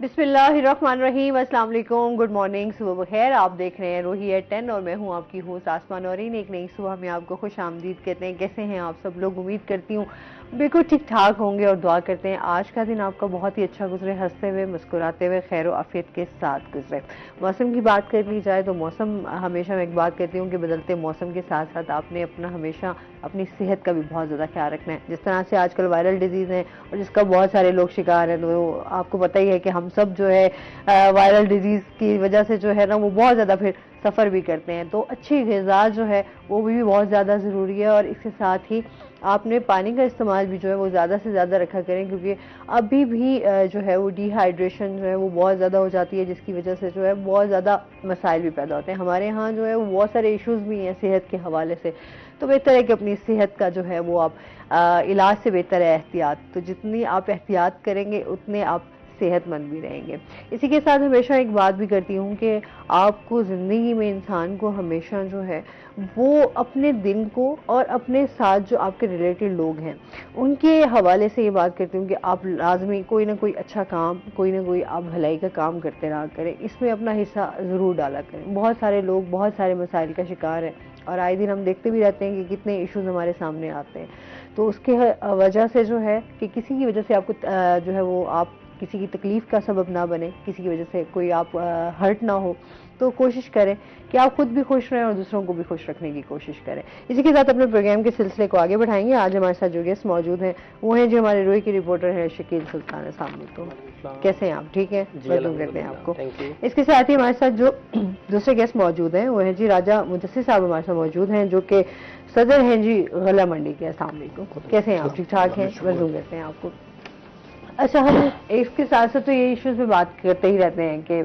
बिस्मिल्लाहिर्रहमानिर्रहीम, अस्सलाम वालेकुम, गुड मॉर्निंग, सुबह बखैर। आप देख रहे हैं रोही एट 10 और मैं हूं आपकी होस्ट आसमान नौरीन। एक नई सुबह में आपको खुश आमदीद कहते हैं। कैसे हैं आप सब लोग? उम्मीद करती हूँ बिल्कुल ठीक ठाक होंगे और दुआ करते हैं आज का दिन आपका बहुत ही अच्छा गुजरे, हंसते हुए मुस्कुराते हुए खैर व आफियत के साथ गुजरे। मौसम की बात कर ली जाए तो मौसम, हमेशा मैं एक बात कहती हूँ कि बदलते मौसम के साथ साथ आपने अपना हमेशा अपनी सेहत का भी बहुत ज़्यादा ख्याल रखना है। जिस तरह से आजकल वायरल डिजीज़ हैं और जिसका बहुत सारे लोग शिकार हैं, तो आपको पता ही है कि हम सब जो है वायरल डिजीज़ की वजह से जो है ना वो बहुत ज़्यादा फिर सफ़र भी करते हैं। तो अच्छी ग़िज़ा जो है वो भी बहुत ज़्यादा ज़रूरी है और इसके साथ ही आपने पानी का इस्तेमाल भी जो है वो ज़्यादा से ज़्यादा रखा करें, क्योंकि अभी भी जो है वो डिहाइड्रेशन जो है वो बहुत ज़्यादा हो जाती है, जिसकी वजह से जो है बहुत ज़्यादा मसाइल भी पैदा होते हैं। हमारे यहाँ जो है वो बहुत सारे इश्यूज़ भी हैं सेहत के हवाले से। तो बेहतर है कि अपनी सेहत का जो है वो आप इलाज से बेहतर है एहतियात। तो जितनी आप एहतियात करेंगे उतने आप सेहतमंद भी रहेंगे। इसी के साथ हमेशा एक बात भी करती हूँ कि आपको ज़िंदगी में इंसान को हमेशा जो है वो अपने दिन को और अपने साथ जो आपके रिलेटेड लोग हैं उनके हवाले से ये बात करती हूँ कि आप लाजमी कोई ना कोई अच्छा काम, कोई ना कोई आप भलाई का काम करते रहा करें, इसमें अपना हिस्सा ज़रूर डाला करें। बहुत सारे लोग बहुत सारे मसाइल का शिकार हैं और आए दिन हम देखते भी रहते हैं कि कितने इश्यूज हमारे सामने आते हैं। तो उसके वजह से जो है कि किसी की वजह से आपको जो है वो आप किसी की तकलीफ का सबब ना बने, किसी की वजह से कोई आप हर्ट ना हो, तो कोशिश करें कि आप खुद भी खुश रहें और दूसरों को भी खुश रखने की कोशिश करें। इसी के साथ अपने प्रोग्राम के सिलसिले को आगे बढ़ाएंगे। आज हमारे साथ जो गेस्ट मौजूद हैं वो हैं जो हमारे रोई के रिपोर्टर हैं शकील सुल्तान। अस्सलाम वालेकुम, कैसे हैं आप? ठीक है, वेलकम करते हैं आपको। इसके साथ ही हमारे साथ जो दूसरे गेस्ट मौजूद हैं वो हैं जी राजा मुदस्सिर साहब हमारे साथ मौजूद हैं, जो कि सदर हैं जी गला मंडी के। अस्सलाम वालेकुम, कैसे हैं आप? ठीक ठाक हैं, वेलकम करते हैं आपको। अच्छा, हम इसके साथ साथ तो ये इश्यूज पे बात करते ही रहते हैं कि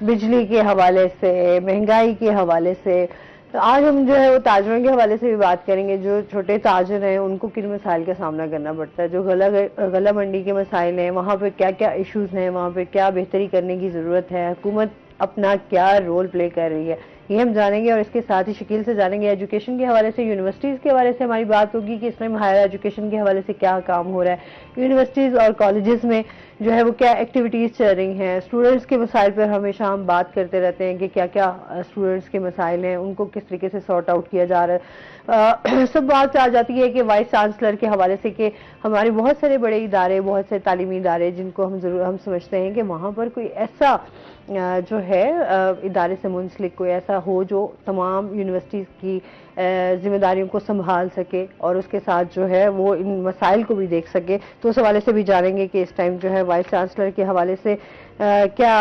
बिजली के हवाले से, महंगाई के हवाले से। तो आज हम जो है वो ताजरों के हवाले से भी बात करेंगे। जो छोटे ताजर हैं उनको किन मसाइल का सामना करना पड़ता है, जो गला मंडी के मसाइल हैं वहाँ पे क्या क्या इश्यूज हैं, वहाँ पे क्या बेहतरी करने की ज़रूरत है, हुकूमत अपना क्या रोल प्ले कर रही है, ये हम जानेंगे। और इसके साथ ही शकील से जानेंगे एजुकेशन के हवाले से, यूनिवर्सिटीज़ के हवाले से हमारी बात होगी कि इस टाइम हायर एजुकेशन के हवाले से क्या काम हो रहा है, यूनिवर्सिटीज़ और कॉलेजेस में जो है वो क्या एक्टिविटीज़ चल रही हैं। स्टूडेंट्स के मसाइल पर हमेशा हम बात करते रहते हैं कि क्या क्या स्टूडेंट्स के मसाइल हैं, उनको किस तरीके से सॉर्ट आउट किया जा रहा है। सब बात आ जाती है कि वाइस चांसलर के हवाले से कि हमारे बहुत सारे बड़े इदारे, बहुत से तालीमी इदारे जिनको हम समझते हैं कि वहाँ पर कोई ऐसा जो है इदारे से मुंसलिक कोई ऐसा हो जो तमाम यूनिवर्सिटीज़ की जिम्मेदारियों को संभाल सके और उसके साथ जो है वो इन मसाइल को भी देख सके। तो उस हवाले से भी जानेंगे कि इस टाइम जो है वाइस चांसलर के हवाले से क्या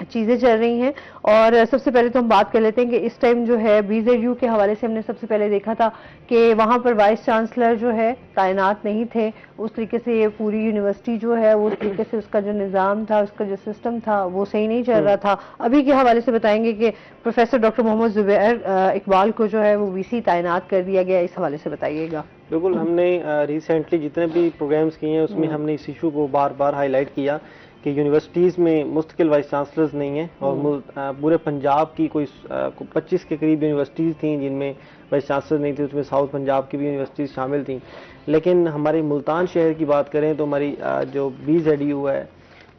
चीज़ें चल रही हैं। और सबसे पहले तो हम बात कर लेते हैं कि इस टाइम जो है BZU के हवाले से हमने सबसे पहले देखा था कि वहाँ पर वाइस चांसलर जो है तैनात नहीं थे। उस तरीके से ये पूरी यूनिवर्सिटी जो है वो उस तरीके से उसका जो निज़ाम था, उसका जो सिस्टम था वो सही नहीं चल रहा था। अभी के हवाले से बताएंगे कि प्रोफेसर डॉक्टर मोहम्मद जुबैर इकबाल को जो है वो VC तैनात कर दिया गया। इस हवाले से बताइएगा। बिल्कुल, हमने रिसेंटली जितने भी प्रोग्राम्स किए हैं उसमें हमने इस इशू को बार बार हाईलाइट किया कि यूनिवर्सिटीज़ में मुस्तकिल वाइस चांसलर्स नहीं हैं और पूरे पंजाब की कोई 25 के करीब यूनिवर्सिटीज़ थी जिनमें वाइस चांसलर नहीं थे, उसमें साउथ पंजाब की भी यूनिवर्सिटीज़ शामिल थी। लेकिन हमारे मुल्तान शहर की बात करें तो हमारी जो BZU है,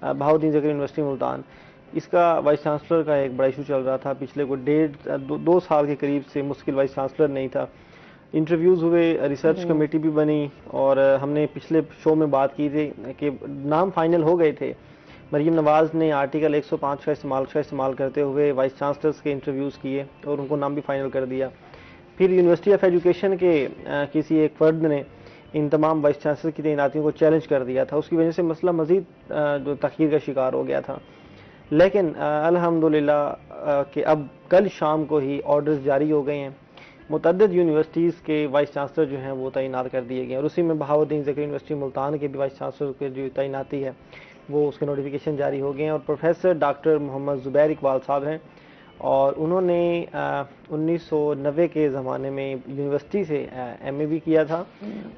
बहाउद्दीन ज़कीर यूनिवर्सिटी मुल्तान, इसका वाइस चांसलर का एक बड़ा इशू चल रहा था। पिछले को दो साल के करीब से मुश्किल वाइस चांसलर नहीं था। इंटरव्यूज़ हुए, रिसर्च कमेटी भी बनी और हमने पिछले शो में बात की थी कि नाम फाइनल हो गए थे। मरीम नवाज़ ने आर्टिकल 105 का इस्तेमाल करते हुए वाइस चांसलर्स के इंटरव्यूज़ किए और उनको नाम भी फाइनल कर दिया। फिर यूनिवर्सिटी ऑफ एजुकेशन के किसी एक फ़र्द ने इन तमाम वाइस चांसलर की तैनातियों को चैलेंज कर दिया था। उसकी वजह से मसला मज़ीद जो तख़ीर का शिकार हो गया था। लेकिन अल्हम्दुलिल्लाह कि अब कल शाम को ही ऑर्डर्स जारी हो गए हैं, मुतअद्दिद यूनिवर्सिटीज़ के वाइस चांसलर जो हैं वो तैनात कर दिए गए और उसी में बहाउद्दीन ज़कीर यूनिवर्सिटी मुल्तान के भी वाइस चांसलर की जो तैनाती है वो उसके नोटिफिकेशन जारी हो गए हैं। और प्रोफेसर डॉक्टर मोहम्मद जुबैर इकबाल साहब हैं और उन्होंने 1990 के ज़माने में यूनिवर्सिटी से MA भी किया था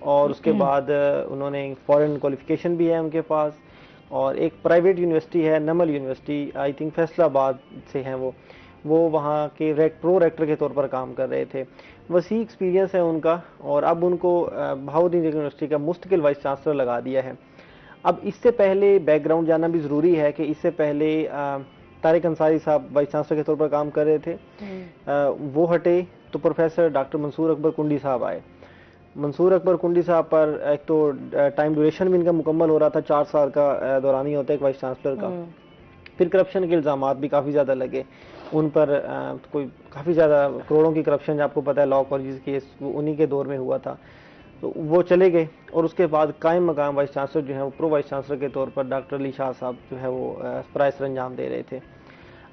और उसके बाद उन्होंने फ़ॉरेन क्वालिफ़िकेशन भी है उनके पास। और एक प्राइवेट यूनिवर्सिटी है नमल यूनिवर्सिटी, आई थिंक फैसलाबाद से हैं वो वहाँ के प्रो रेक्टर के तौर पर काम कर रहे थे। वसी एक्सपीरियंस है उनका और अब उनको बहाउद्दीन यूनिवर्सिटी का मुस्तकिल वाइस चांसलर लगा दिया है। अब इससे पहले बैकग्राउंड जानना भी ज़रूरी है कि इससे पहले तारिक अंसारी साहब वाइस चांसलर के तौर पर काम कर रहे थे। वो हटे तो प्रोफेसर डॉक्टर मंसूर अकबर कुंडी साहब आए। मंसूर अकबर कुंडी साहब पर एक तो टाइम ड्यूरेशन भी इनका मुकम्मल हो रहा था, 4 साल का दौरानी होता है एक वाइस चांसलर का। फिर करप्शन के इल्ज़ामात भी काफ़ी ज़्यादा लगे उन पर, कोई काफ़ी ज़्यादा करोड़ों की करप्शन, आपको पता है लॉ कॉलेज केस वो उन्हीं के दौर में हुआ था, तो वो चले गए। और उसके बाद कायम मकाम वाइस चांसलर जो है वो प्रो वाइस चांसलर के तौर पर डॉक्टर अली शाह साहब जो है वो प्राय सर अंजाम दे रहे थे।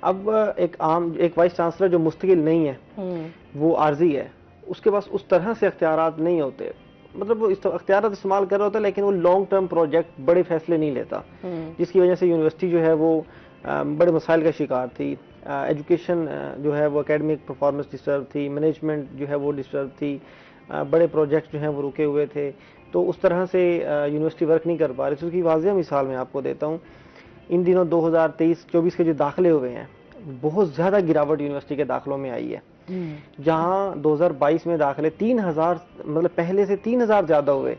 अब एक वाइस चांसलर जो मुस्तकिल नहीं है, वो आर्जी है, उसके पास उस तरह से अख्तियारात नहीं होते, मतलब वो अख्तियारात इस्तेमाल कर रहा होता है लेकिन वो लॉन्ग टर्म प्रोजेक्ट बड़े फैसले नहीं लेता, जिसकी वजह से यूनिवर्सिटी जो है वो बड़े मसाइल का शिकार थी। एजुकेशन जो है वो एकेडमिक परफॉर्मेंस डिस्टर्ब थी, मैनेजमेंट जो है वो डिस्टर्ब थी, बड़े प्रोजेक्ट जो हैं वो रुके हुए थे, तो उस तरह से यूनिवर्सिटी वर्क नहीं कर पा रही थी। उसकी वाज़ेह मिसाल मैं आपको देता हूँ, इन दिनों 2023-24 के जो दाखिले हुए हैं, बहुत ज़्यादा गिरावट यूनिवर्सिटी के दाखिलों में आई है। जहां 2022 में दाखिले 3000, मतलब पहले से 3000 ज़्यादा हुए,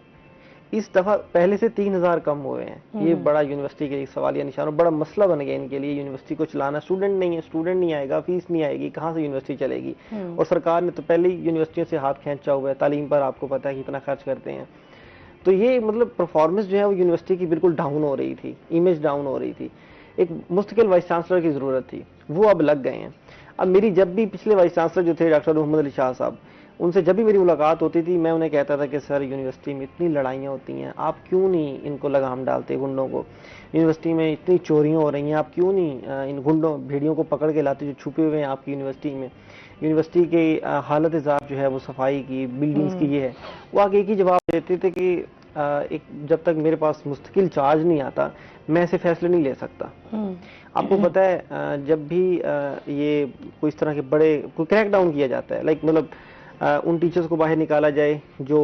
इस दफ़ा पहले से 3000 कम हुए हैं। ये बड़ा यूनिवर्सिटी के लिए सवालिया निशान और बड़ा मसला बन गया इनके लिए। यूनिवर्सिटी को चलाना, स्टूडेंट नहीं है, स्टूडेंट नहीं आएगा, फीस नहीं आएगी, कहाँ से यूनिवर्सिटी चलेगी। और सरकार ने तो पहले ही यूनिवर्सिटियों से हाथ खींचा हुआ है, तालीम पर आपको पता है कि कितना खर्च करते हैं। तो ये मतलब परफॉर्मेंस जो है वो यूनिवर्सिटी की बिल्कुल डाउन हो रही थी, इमेज डाउन हो रही थी। एक मुस्तकिल वाइस चांसलर की ज़रूरत थी, वो अब लग गए हैं। अब मेरी जब भी पिछले वाइस चांसलर जो थे डॉक्टर मोहम्मद अली शाह साहब, उनसे जब भी मेरी मुलाकात होती थी, मैं उन्हें कहता था कि सर यूनिवर्सिटी में इतनी लड़ाइयाँ होती हैं, आप क्यों नहीं इनको लगाम डालते गुंडों को। यूनिवर्सिटी में इतनी चोरियाँ हो रही हैं, आप क्यों नहीं इन गुंडों भेड़ियों को पकड़ के लाते जो छुपे हुए हैं आपकी यूनिवर्सिटी में। यूनिवर्सिटी की हालत ज़ात जो है वो सफाई की, बिल्डिंग्स की ये है। वो आगे एक ही जवाब देते थे कि एक जब तक मेरे पास मुस्तकिल चार्ज नहीं आता मैं ऐसे फैसले नहीं ले सकता। आपको पता है जब भी ये कोई इस तरह के बड़े कोई क्रैक डाउन किया जाता है, लाइक मतलब उन टीचर्स को बाहर निकाला जाए जो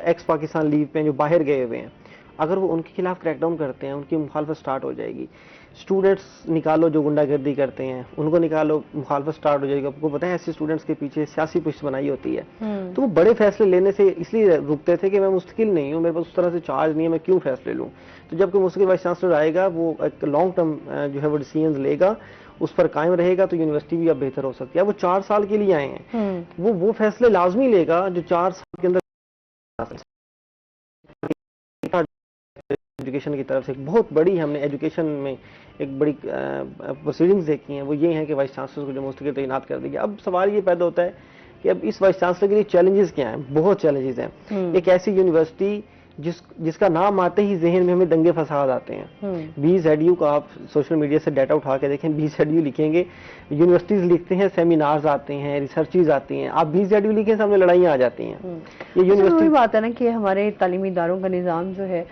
एक्स पाकिस्तान लीव पे जो बाहर गए हुए हैं, अगर वो उनके खिलाफ क्रैकडाउन करते हैं, उनकी मुखालफत स्टार्ट हो जाएगी। स्टूडेंट्स निकालो जो गुंडागर्दी करते हैं, उनको निकालो, मुखालफत स्टार्ट हो जाएगी। आपको पता है ऐसे स्टूडेंट्स के पीछे सियासी पुष्ट बनाई होती है। तो वो बड़े फैसले लेने से इसलिए रुकते थे कि मैं मुस्तकिल नहीं हूँ, मेरे पास उस तरह से चार्ज नहीं है, मैं क्यों फैसले लूँ। तो जब कोई मुस्तकिल वाइस चांसलर आएगा, वो एक लॉन्ग टर्म जो है वो डिसीजन लेगा, उस पर कायम रहेगा, तो यूनिवर्सिटी भी अब बेहतर हो सकती है। वो 4 साल के लिए आए हैं, वो फैसले लाजमी लेगा जो 4 साल के अंदर एजुकेशन की तरफ से बहुत बड़ी, हमने एजुकेशन में एक बड़ी प्रोसीडिंग्स देखी हैं, वो ये हैं कि वाइस चांसलर को जो मुस्तकिल तैनात कर दिया। अब सवाल ये पैदा होता है कि अब इस वाइस चांसलर के लिए चैलेंजेस क्या हैं। बहुत चैलेंजेस हैं। एक ऐसी यूनिवर्सिटी जिसका नाम आते ही जहन में हमें दंगे फसाद आते हैं। BZU का आप सोशल मीडिया से डाटा उठा के देखें, BZU लिखेंगे, यूनिवर्सिटीज लिखते हैं, सेमिनार्स आते हैं, रिसर्चेज आती हैं, आप BZU लिखें, सामने लड़ाइयाँ आ जाती हैं। ये यूनिवर्सिटी बात है ना कि हमारे तालीमी इदारों का निज़ाम जो है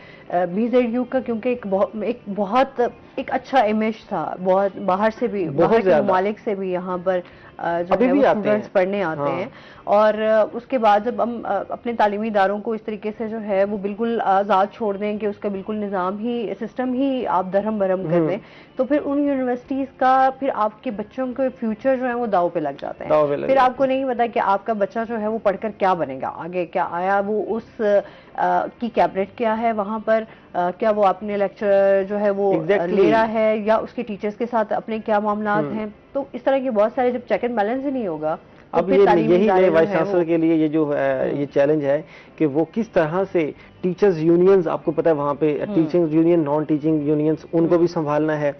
BZU का, क्योंकि एक एक अच्छा इमेज था, बहुत बाहर से भी, बाहर के ममालिक से भी यहाँ पर जो है वो स्टूडेंट्स पढ़ने आते हैं। और उसके बाद जब हम अपने तालीमी इदारों को इस तरीके से जो है वो बिल्कुल आज़ाद छोड़ दें कि उसका बिल्कुल निज़ाम ही, सिस्टम ही आप दरहम बरहम कर दें, तो फिर उन यूनिवर्सिटीज़ का, फिर आपके बच्चों के फ्यूचर जो है वो दाव पे लग जाते हैं। फिर आपको नहीं पता कि आपका बच्चा जो है वो पढ़कर क्या बनेगा, आगे क्या आया, वो उस की कैबिनेट क्या है वहाँ पर, क्या वो अपने लेक्चर जो है वो ले रहा है, या उसके टीचर्स के साथ अपने क्या मामलात हैं। तो इस तरह के बहुत सारे, जब चेक एंड बैलेंस ही नहीं होगा, तो अब यही नए वाइस चांसलर के लिए ये जो है ये चैलेंज है कि वो किस तरह से टीचर्स यूनियंस, आपको पता है वहाँ पे teaching union, non teaching unions, उनको भी संभालना है।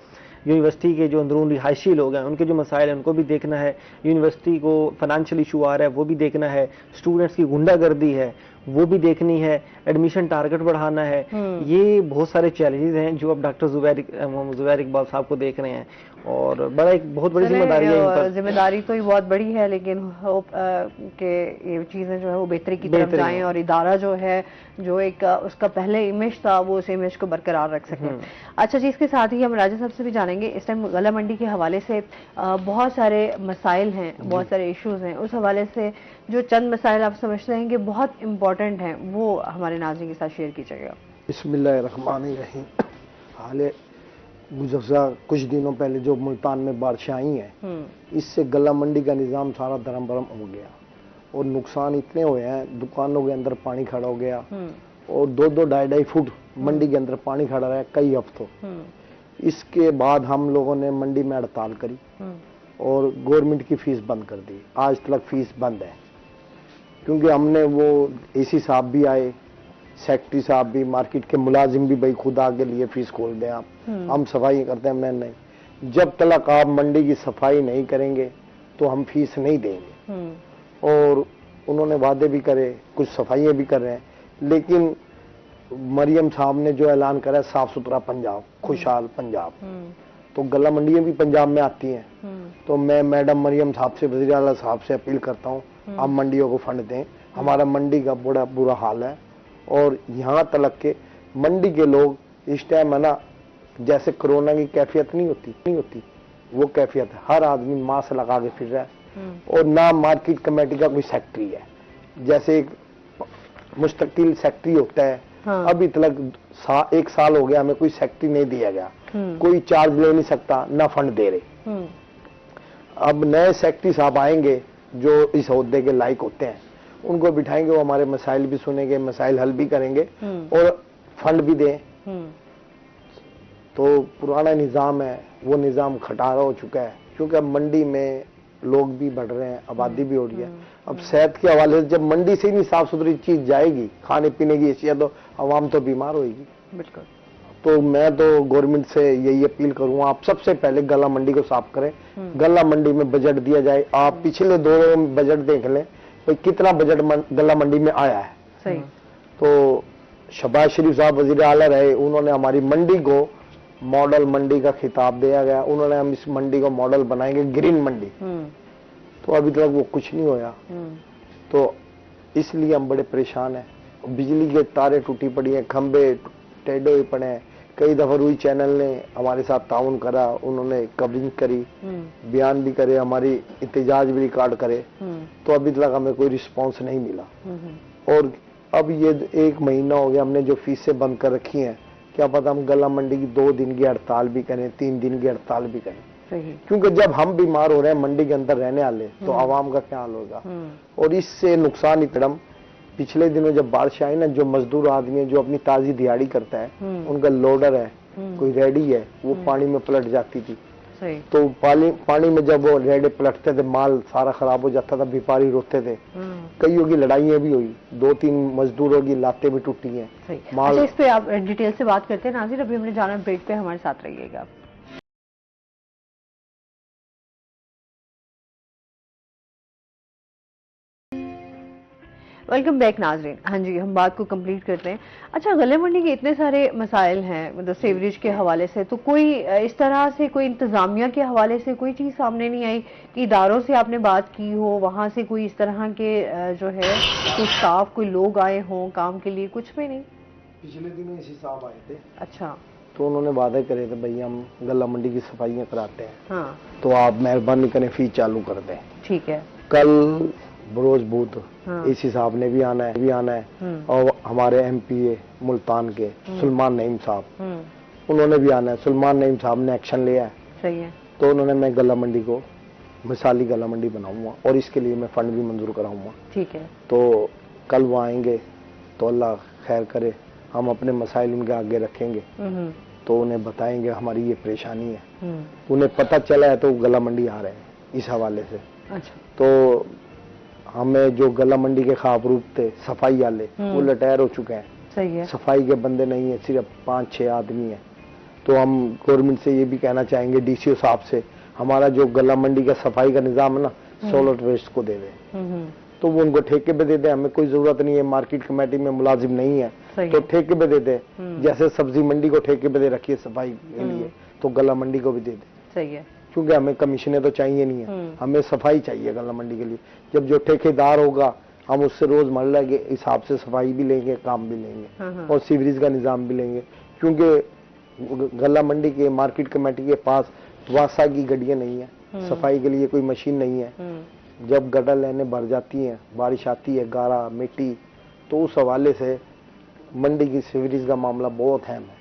यूनिवर्सिटी के जो अंदरून रिहायशी लोग हैं उनके जो मसाइल हैं उनको भी देखना है। यूनिवर्सिटी को फाइनेंशियल इशू आ रहा है वो भी देखना है। स्टूडेंट्स की गुंडागर्दी है वो भी देखनी है। एडमिशन टारगेट बढ़ाना है। ये बहुत सारे चैलेंजेस हैं जो अब डॉक्टर जुबैर इकबाल साहब को देख रहे हैं, और बड़ा एक बहुत बड़ी जिम्मेदारी है। जिम्मेदारी तो ये बहुत बड़ी है, लेकिन होप कि ये चीज़ें जो है वो बेहतरी की तरफ जाएं और इदारा जो है, जो एक उसका पहले इमेज था, वो उस इमेज को बरकरार रख सकें। अच्छा जी, इसके साथ ही हम राजा साहब से भी जानेंगे, इस टाइम गला मंडी के हवाले से बहुत सारे मसाइल हैं, बहुत सारे इश्यूज हैं, उस हवाले से जो चंद मसाइल आप समझते हैं कि बहुत इम्पोर्टेंट हैं, वो हमारे नाज़रीन के साथ शेयर कीजिएगा। बिस्मिल्लाहिर्रहमानिर्रहीम। हाल गुज़श्ता कुछ दिनों पहले जो मुल्तान में बारिशें आई हैं, इससे गला मंडी का निज़ाम सारा धर्म भरम हो गया और नुकसान इतने हुए हैं, दुकानों के अंदर पानी खड़ा हो गया और 2-2 ढाई-ढाई फुट मंडी के अंदर पानी खड़ा रहा कई हफ्तों। इसके बाद हम लोगों ने मंडी में हड़ताल करी और गवर्नमेंट की फीस बंद कर दी। आज तक फीस बंद है, क्योंकि हमने वो एसी साहब भी आए, सेक्रेटरी साहब भी, मार्केट के मुलाजिम भी भाई खुद आगे लिए फीस खोल दें आप, हम सफाई करते हैं। मैं नहीं, जब तक आप मंडी की सफाई नहीं करेंगे तो हम फीस नहीं देंगे। और उन्होंने वादे भी करे, कुछ सफाइयाँ भी कर रहे हैं, लेकिन मरियम साहब ने जो ऐलान करा साफ सुथरा पंजाब, खुशहाल पंजाब, तो गला मंडियां भी पंजाब में आती हैं। तो मैं मैडम मरियम साहब से, वज़ीर आला साहब से अपील करता हूँ, आप मंडियों को फंड दें। हमारा मंडी का बड़ा बुरा हाल है। और यहाँ तक के मंडी के लोग इस टाइम है ना, जैसे कोरोना की कैफियत नहीं होती वो कैफियत है। हर आदमी मास्क लगा के फिर रहा है और ना मार्केट कमेटी का कोई सेक्रेटरी है। जैसे एक मुस्तकिल सेक्रेटरी होता है, अभी तक 1 साल हो गया हमें कोई सेक्रेटरी नहीं दिया गया, कोई चार्ज ले नहीं सकता, ना फंड दे रहे। अब नए सेक्रेटरी साहब आएंगे जो इस ओहदे के लायक होते हैं, उनको बिठाएंगे, वो हमारे मसाइल भी सुनेंगे, मसाइल हल भी करेंगे और फंड भी दें। तो पुराना निज़ाम है, वो निज़ाम खटारा हो चुका है, क्योंकि अब मंडी में लोग भी बढ़ रहे हैं, आबादी भी हो रही है। अब सेहत के हवाले से जब मंडी से ही नहीं साफ सुथरी चीज जाएगी, खाने पीने की अशिया, तो आवाम तो बीमार होगी। बिल्कुल। तो मैं तो गवर्नमेंट से यही अपील करूंगा, आप सबसे पहले गला मंडी को साफ करें। गला मंडी में बजट दिया जाए। आप पिछले 2 बजट देख लें, तो कितना बजट गला मंडी में आया है। सही। तो शहबाज शरीफ साहब वजीर आला रहे, उन्होंने हमारी मंडी को मॉडल मंडी का खिताब दिया गया। उन्होंने हम इस मंडी को मॉडल बनाएंगे ग्रीन मंडी, तो अभी तक वो कुछ नहीं होया। तो इसलिए हम बड़े परेशान हैं। बिजली के तारे टूटी पड़ी हैं, खंबे टेढ़े हुए पड़े हैं। कई दफा रूई चैनल ने हमारे साथ ताउन करा, उन्होंने कवरिंग करी, बयान भी करे, हमारी इत्तेजाज भी रिकॉर्ड करे, तो अभी तक हमें कोई रिस्पॉन्स नहीं मिला। और अब ये 1 महीना हो गया हमने जो फीसें बंद कर रखी हैं, क्या पता हम गला मंडी की 2 दिन की हड़ताल भी करें, 3 दिन की हड़ताल भी करें। सही। क्योंकि जब हम बीमार हो रहे हैं मंडी के अंदर रहने वाले, तो आवाम का क्या हाल होगा। और इससे नुकसान इतना, पिछले दिनों जब बारिश आई ना, जो मजदूर आदमी है जो अपनी ताजी दिहाड़ी करता है, उनका लोडर है, कोई रेडी है, वो पानी में पलट जाती थी। सही। तो पानी में जब वो रेडे पलटते थे, माल सारा खराब हो जाता था, व्यापारी रोते थे। कईयों की लड़ाइयाँ भी हुई, 2-3 मजदूरों की लातें भी टूटी हैं। माल। अच्छा, इस पे आप डिटेल से बात करते हैं नाज़िर, अभी हमने जाना ब्रेक पे, हमारे साथ रहिएगा। वेलकम बैक नाजरीन। हाँ जी, हम बात को कंप्लीट करते हैं। अच्छा, गले मंडी के इतने सारे मसाइल हैं, मतलब सीवरेज के हवाले से, तो कोई इस तरह से कोई इंतजामिया के हवाले से कोई चीज़ सामने नहीं आई कि इदारों से आपने बात की हो, वहाँ से कोई इस तरह के जो है कोई स्टाफ, कोई लोग आए हों काम के लिए? कुछ भी नहीं। पिछले दिनों इसी साहब आए थे। अच्छा। तो उन्होंने वादे करे थे, भैया हम गला मंडी की सफाइयाँ कराते हैं। हाँ। तो आप मेहरबानी करें फीस चालू कर दें। ठीक है। कल बरोज बूथ हाँ। इसी साहब ने भी आना है, और हमारे एमपीए मुल्तान के सुलेमान नईम साहब, उन्होंने भी आना है। सुलेमान नईम साहब ने एक्शन लिया है। सही है। तो उन्होंने, मैं गला मंडी को मिसाली गला मंडी बनाऊंगा और इसके लिए मैं फंड भी मंजूर कराऊंगा। ठीक है। तो कल वो आएंगे, तो अल्लाह खैर करे, हम अपने मसाइल उनके आगे रखेंगे, तो उन्हें बताएंगे हमारी ये परेशानी है। उन्हें पता चला है तो गला मंडी आ रहे हैं इस हवाले से। अच्छा। तो हमें जो गला मंडी के खाबरूप थे सफाई वाले, वो रिटायर हो चुके हैं। सही है। सफाई के बंदे नहीं है, सिर्फ 5-6 आदमी है। तो हम गवर्नमेंट से ये भी कहना चाहेंगे, डीसीओ साहब से, हमारा जो गला मंडी का सफाई का निजाम है ना, सोलर वेस्ट को दे दें। तो वो उनको ठेके पे दे दे, हमें कोई जरूरत नहीं है, मार्केट कमेटी में मुलाजिम नहीं है, तो ठेके पे दे दे। जैसे सब्जी मंडी को ठेके पे दे रखी है सफाई के लिए, तो गला मंडी को भी दे दे। सही है। क्योंकि हमें कमीशनें तो चाहिए नहीं है, हमें सफाई चाहिए गला मंडी के लिए। जब जो ठेकेदार होगा, हम उससे रोजमर्रा के हिसाब से सफाई भी लेंगे, काम भी लेंगे, और सीवरेज का निजाम भी लेंगे। क्योंकि गला मंडी के मार्केट कमेटी के पास वासा की गड्डियां नहीं है, सफाई के लिए कोई मशीन नहीं है। जब गटर लेने भर जाती हैं, बारिश आती है, गारा मिट्टी, तो उस हवाले से मंडी की सीवरेज का मामला बहुत अहम है।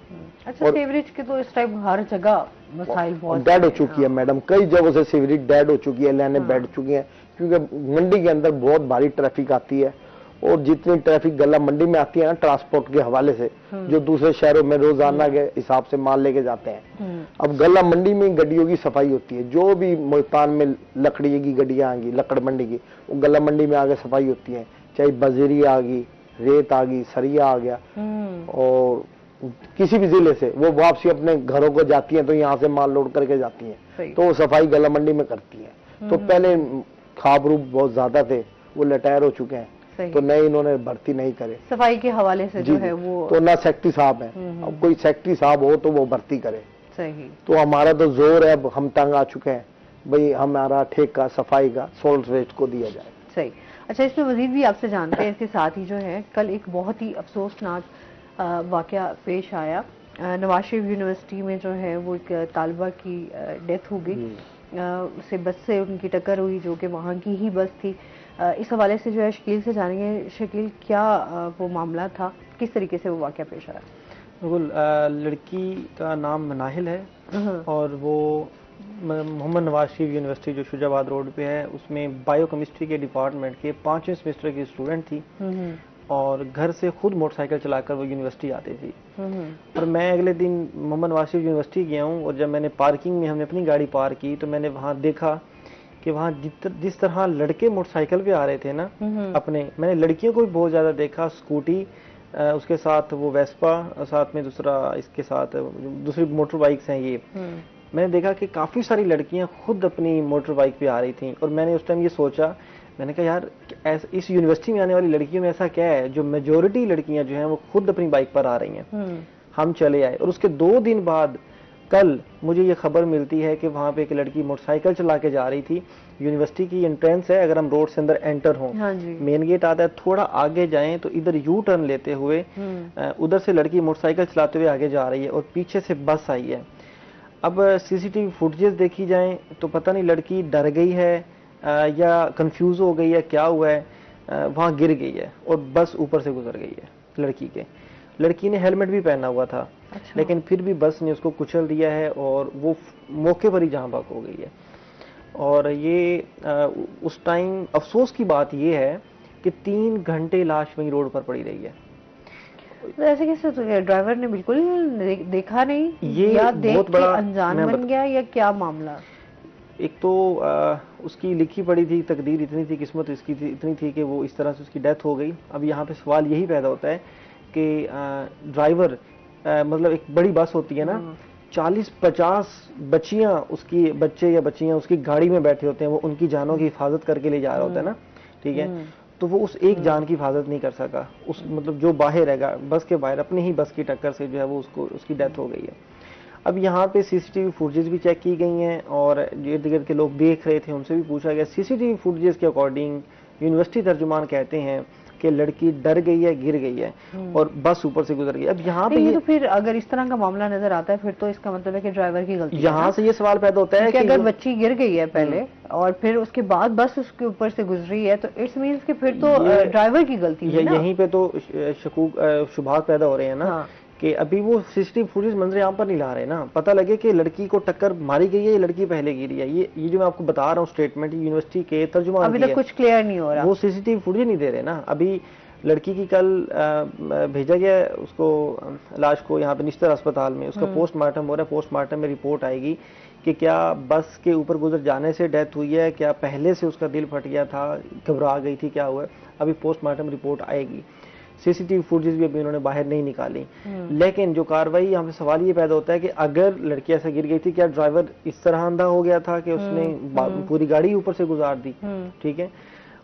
अच्छा, सीवरेज के तो इस टाइम हर जगह मसाइल बहुत डेड हो चुकी है मैडम, कई जगहों से सीवरेज डेड हो चुकी है, लाइनें बैठ चुकी हैं, क्योंकि मंडी के अंदर बहुत भारी ट्रैफिक आती है और जितनी ट्रैफिक गला मंडी में आती है ना ट्रांसपोर्ट के हवाले से, जो दूसरे शहरों में रोजाना के हिसाब से माल लेके जाते हैं, अब गला मंडी में गड्डियों की सफाई होती है। जो भी मुल्तान में लकड़ी की गड्डियां आ गई, लकड़ मंडी की, वो गला मंडी में आगे सफाई होती है। चाहे बजरी आ गई, रेत आ गई, सरिया आ गया, और किसी भी जिले से वो वापसी अपने घरों को जाती है तो यहाँ से माल लोड करके जाती है, तो वो सफाई गला मंडी में करती है। तो पहले खाब रूप बहुत ज्यादा थे, वो रिटायर हो चुके हैं, तो नए इन्होंने भर्ती नहीं करे। सफाई के हवाले से जो है वो तो ना सेक्रेटरी साहब है, अब कोई सेक्रेटरी साहब हो तो वो भर्ती करे। सही। तो हमारा तो जोर है, अब हम तंग आ चुके हैं भाई, हमारा ठेका सफाई का सोल्ट वेस्ट को दिया जाए। सही। अच्छा, इसमें मजीद भी आपसे जानते हैं, इसके साथ ही जो है कल एक बहुत ही अफसोसनाक वाकया पेश आया। नवाज शरीफ यूनिवर्सिटी में जो है वो एक तालिबा की डेथ हो गई, उससे बस से उनकी टक्कर हुई जो कि वहाँ की ही बस थी। इस हवाले से जो है शकील से जानेंगे। शकील, क्या वो मामला था, किस तरीके से वो वाकया पेश आया? बिल्कुल, लड़की का नाम मनाहिल है और वो मोहम्मद नवाज शरीफ यूनिवर्सिटी जो शुजाबाद रोड पे है उसमें बायोकेमिस्ट्री के डिपार्टमेंट के 5वें सेमेस्टर की स्टूडेंट थी और घर से खुद मोटरसाइकिल चलाकर वो यूनिवर्सिटी आती थी। और मैं अगले दिन मोहम्मद नवाज शरीफ यूनिवर्सिटी गया हूँ और जब मैंने पार्किंग में हमने अपनी गाड़ी पार्क की तो मैंने वहाँ देखा कि वहाँ जिस तरह लड़के मोटरसाइकिल पे आ रहे थे ना अपने, मैंने लड़कियों को भी बहुत ज़्यादा देखा, स्कूटी, उसके साथ वो वेस्पा, साथ में दूसरा इसके साथ दूसरी मोटर बाइक्स हैं ये। मैंने देखा कि काफ़ी सारी लड़कियां खुद अपनी मोटर बाइक पे आ रही थी और मैंने उस टाइम ये सोचा, मैंने कहा यार इस यूनिवर्सिटी में आने वाली लड़कियों में ऐसा क्या है जो मेजोरिटी लड़कियां जो हैं वो खुद अपनी बाइक पर आ रही हैं। हम चले आए और उसके 2 दिन बाद कल मुझे ये खबर मिलती है कि वहाँ पे एक लड़की मोटरसाइकिल चला के जा रही थी। यूनिवर्सिटी की एंट्रेंस है, अगर हम रोड से अंदर एंटर हों, मेन गेट आता है, थोड़ा आगे जाएं तो इधर यू टर्न लेते हुए उधर से लड़की मोटरसाइकिल चलाते हुए आगे जा रही है और पीछे से बस आई है। अब सीसीटीवी फुटेजेस देखी जाएं तो पता नहीं लड़की डर गई है या कंफ्यूज हो गई है, क्या हुआ है, वहाँ गिर गई है और बस ऊपर से गुजर गई है लड़की के। लड़की ने हेलमेट भी पहना हुआ था। अच्छा। लेकिन फिर भी बस ने उसको कुचल दिया है और वो मौके पर ही जहाँ बाक हो गई है। और ये उस टाइम अफसोस की बात ये है कि 3 घंटे लाश वहीं रोड पर पड़ी रही है। ऐसे कैसे, तो ड्राइवर ने बिल्कुल देखा नहीं, ये या देख बहुत बड़ा अनजान बन गया या क्या मामला? एक तो उसकी लिखी पड़ी थी तकदीर, इतनी थी किस्मत इसकी थी, इतनी थी कि वो इस तरह से उसकी डेथ हो गई। अब यहाँ पे सवाल यही पैदा होता है कि ड्राइवर मतलब एक बड़ी बस होती है ना, 40-50 बच्चियां उसकी, बच्चे या बच्चियां उसकी गाड़ी में बैठे होते हैं, वो उनकी जानों की हिफाजत करके ले जा रहा होता है ना, ठीक है, तो वो उस एक जान की हिफाजत नहीं कर सका। उस मतलब जो बाहर रहेगा बस के बाहर, अपनी ही बस की टक्कर से जो है वो उसकी डेथ हो गई है। अब यहाँ पे सीसीटीवी फुटेज भी चेक की गई हैं और इर्द गिर्द के लोग देख रहे थे, उनसे भी पूछा गया। सीसीटीवी फुटेज के अकॉर्डिंग यूनिवर्सिटी तर्जुमान कहते हैं कि लड़की डर गई है, गिर गई है और बस ऊपर से गुजर गई। अब यहाँ पे तो फिर अगर इस तरह का मामला नजर आता है फिर तो इसका मतलब है कि ड्राइवर की गलती है। यहाँ से ये सवाल पैदा होता है कि अगर बच्ची गिर गई है पहले और फिर उसके बाद बस उसके ऊपर से गुजरी है तो इट्स मींस कि फिर तो ड्राइवर की गलती है ना। यहीं पे तो शुबहात पैदा हो रहे हैं ना कि अभी वो सीसीटीवी फुटेज मंजर आम पर नहीं ला रहे ना, पता लगे कि लड़की को टक्कर मारी गई है या लड़की पहले गिरी है। ये जो मैं आपको बता रहा हूँ स्टेटमेंट यूनिवर्सिटी के तर्जुमान अभी तक कुछ क्लियर नहीं हो रहा, वो सीसीटीवी फुटेज नहीं दे रहे ना। अभी लड़की की कल भेजा गया उसको, लाश को यहाँ पे निश्तर अस्पताल में, उसका पोस्टमार्टम हो रहा है। पोस्टमार्टम में रिपोर्ट आएगी कि क्या बस के ऊपर गुजर जाने से डेथ हुई है, क्या पहले से उसका दिल फट गया था, घबरा गई थी, क्या हुआ है, अभी पोस्टमार्टम रिपोर्ट आएगी। सीसीटीवी फुटेज भी अभी उन्होंने बाहर नहीं निकाली। लेकिन जो कार्रवाई, यहाँ पे सवाल ये पैदा होता है कि अगर लड़की ऐसे गिर गई थी, क्या ड्राइवर इस तरह अंधा हो गया था कि उसने पूरी गाड़ी ऊपर से गुजार दी, ठीक है।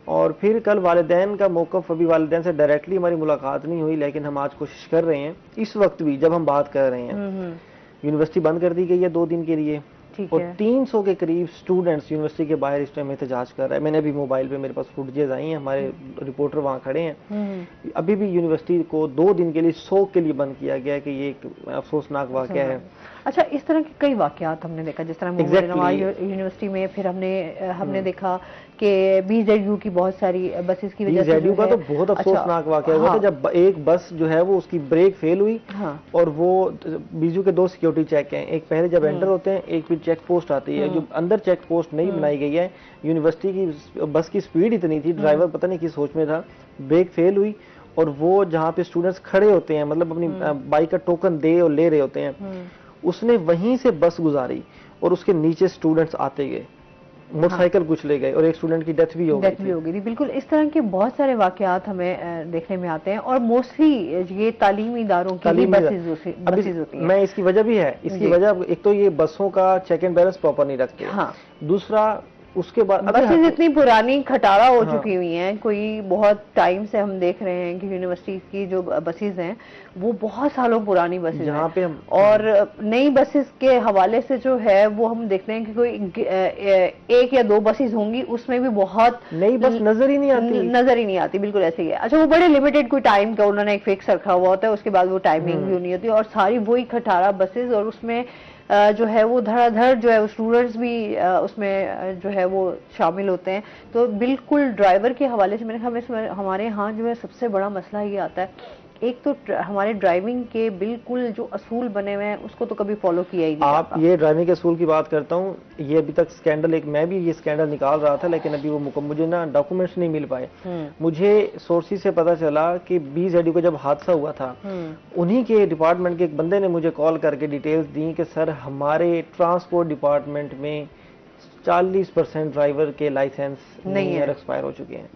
और फिर कल वालिदैन का मौक़िफ़, अभी वालिदैन से डायरेक्टली हमारी मुलाकात नहीं हुई लेकिन हम आज कोशिश कर रहे हैं। इस वक्त भी जब हम बात कर रहे हैं यूनिवर्सिटी बंद कर दी गई है 2 दिन के लिए और 300 के करीब स्टूडेंट्स यूनिवर्सिटी के बाहर इस टाइम एहतजाज कर रहे हैं। मैंने अभी मोबाइल पे, मेरे पास फुटेजेस आई हैं, हमारे रिपोर्टर वहाँ खड़े हैं। अभी भी यूनिवर्सिटी को 2 दिन के लिए 100 के लिए बंद किया गया है कि ये एक अफसोसनाक वाक़या है। अच्छा, इस तरह के कई वाकयात हमने देखा, जिस तरह मोहम्मद नवाज यूनिवर्सिटी में, फिर हमने देखा कि BZU की बहुत सारी बसेस की वजह से BZU का तो बहुत अफसोसनाक वाकया हुआ था जब एक बस जो है वो उसकी ब्रेक फेल हुई। और वो BZU के 2 सिक्योरिटी चेक हैं, एक पहले जब एंटर होते हैं, एक फिर चेक पोस्ट आती है। जो अंदर चेक पोस्ट नहीं बनाई गई है, यूनिवर्सिटी की बस की स्पीड इतनी थी, ड्राइवर पता नहीं किस सोच में था, ब्रेक फेल हुई और वो जहाँ पे स्टूडेंट्स खड़े होते हैं, मतलब अपनी बाइक का टोकन दे और ले रहे होते हैं, उसने वहीं से बस गुजारी और उसके नीचे स्टूडेंट्स आते गए, मोटरसाइकिल कुछ ले गए और एक स्टूडेंट की डेथ भी हो गई थी। बिल्कुल इस तरह के बहुत सारे वाकयात हमें देखने में आते हैं और मोस्टली ये तालीमी इदारों की बसेज होती हैं। मैं इसकी वजह भी है, इसकी वजह एक तो ये बसों का चेक एंड बैलेंस प्रॉपर नहीं रखते। दूसरा उसके बाद बसेज इतनी पुरानी खटारा हो चुकी हुई हैं, कोई बहुत टाइम से हम देख रहे हैं कि यूनिवर्सिटी की जो बसेज हैं वो बहुत सालों पुरानी बसेज जहाँ पे और नई बसेज के हवाले से जो है वो हम देखते हैं कि कोई 1 या 2 बसेज होंगी, उसमें भी बहुत नई बस नजर ही नहीं आती। बिल्कुल ऐसे ही है। अच्छा, वो बड़े लिमिटेड कोई टाइम का उन्होंने एक फिक्स रखा हुआ होता है, उसके बाद वो टाइमिंग भी नहीं होती और सारी वही खटारा बसेज और उसमें जो है वो धड़ाधड़ जो है स्टूडेंट्स भी उसमें जो है वो शामिल होते हैं। तो बिल्कुल ड्राइवर के हवाले से मैंने कहा हमारे यहाँ जो है सबसे बड़ा मसला ये आता है, एक तो हमारे ड्राइविंग के बिल्कुल जो असूल बने हुए हैं उसको तो कभी फॉलो किया ही नहीं आप जाता। ये ड्राइविंग के असूल की बात करता हूँ, ये अभी तक स्कैंडल, एक मैं भी ये स्कैंडल निकाल रहा था लेकिन अभी वो मुझे ना डॉक्यूमेंट्स नहीं मिल पाए। मुझे सोर्सेज से पता चला कि BZU का जब हादसा हुआ था, उन्हीं के डिपार्टमेंट के एक बंदे ने मुझे कॉल करके डिटेल्स दी कि सर हमारे ट्रांसपोर्ट डिपार्टमेंट में 40% ड्राइवर के लाइसेंस नहीं है, एक्सपायर हो चुके हैं।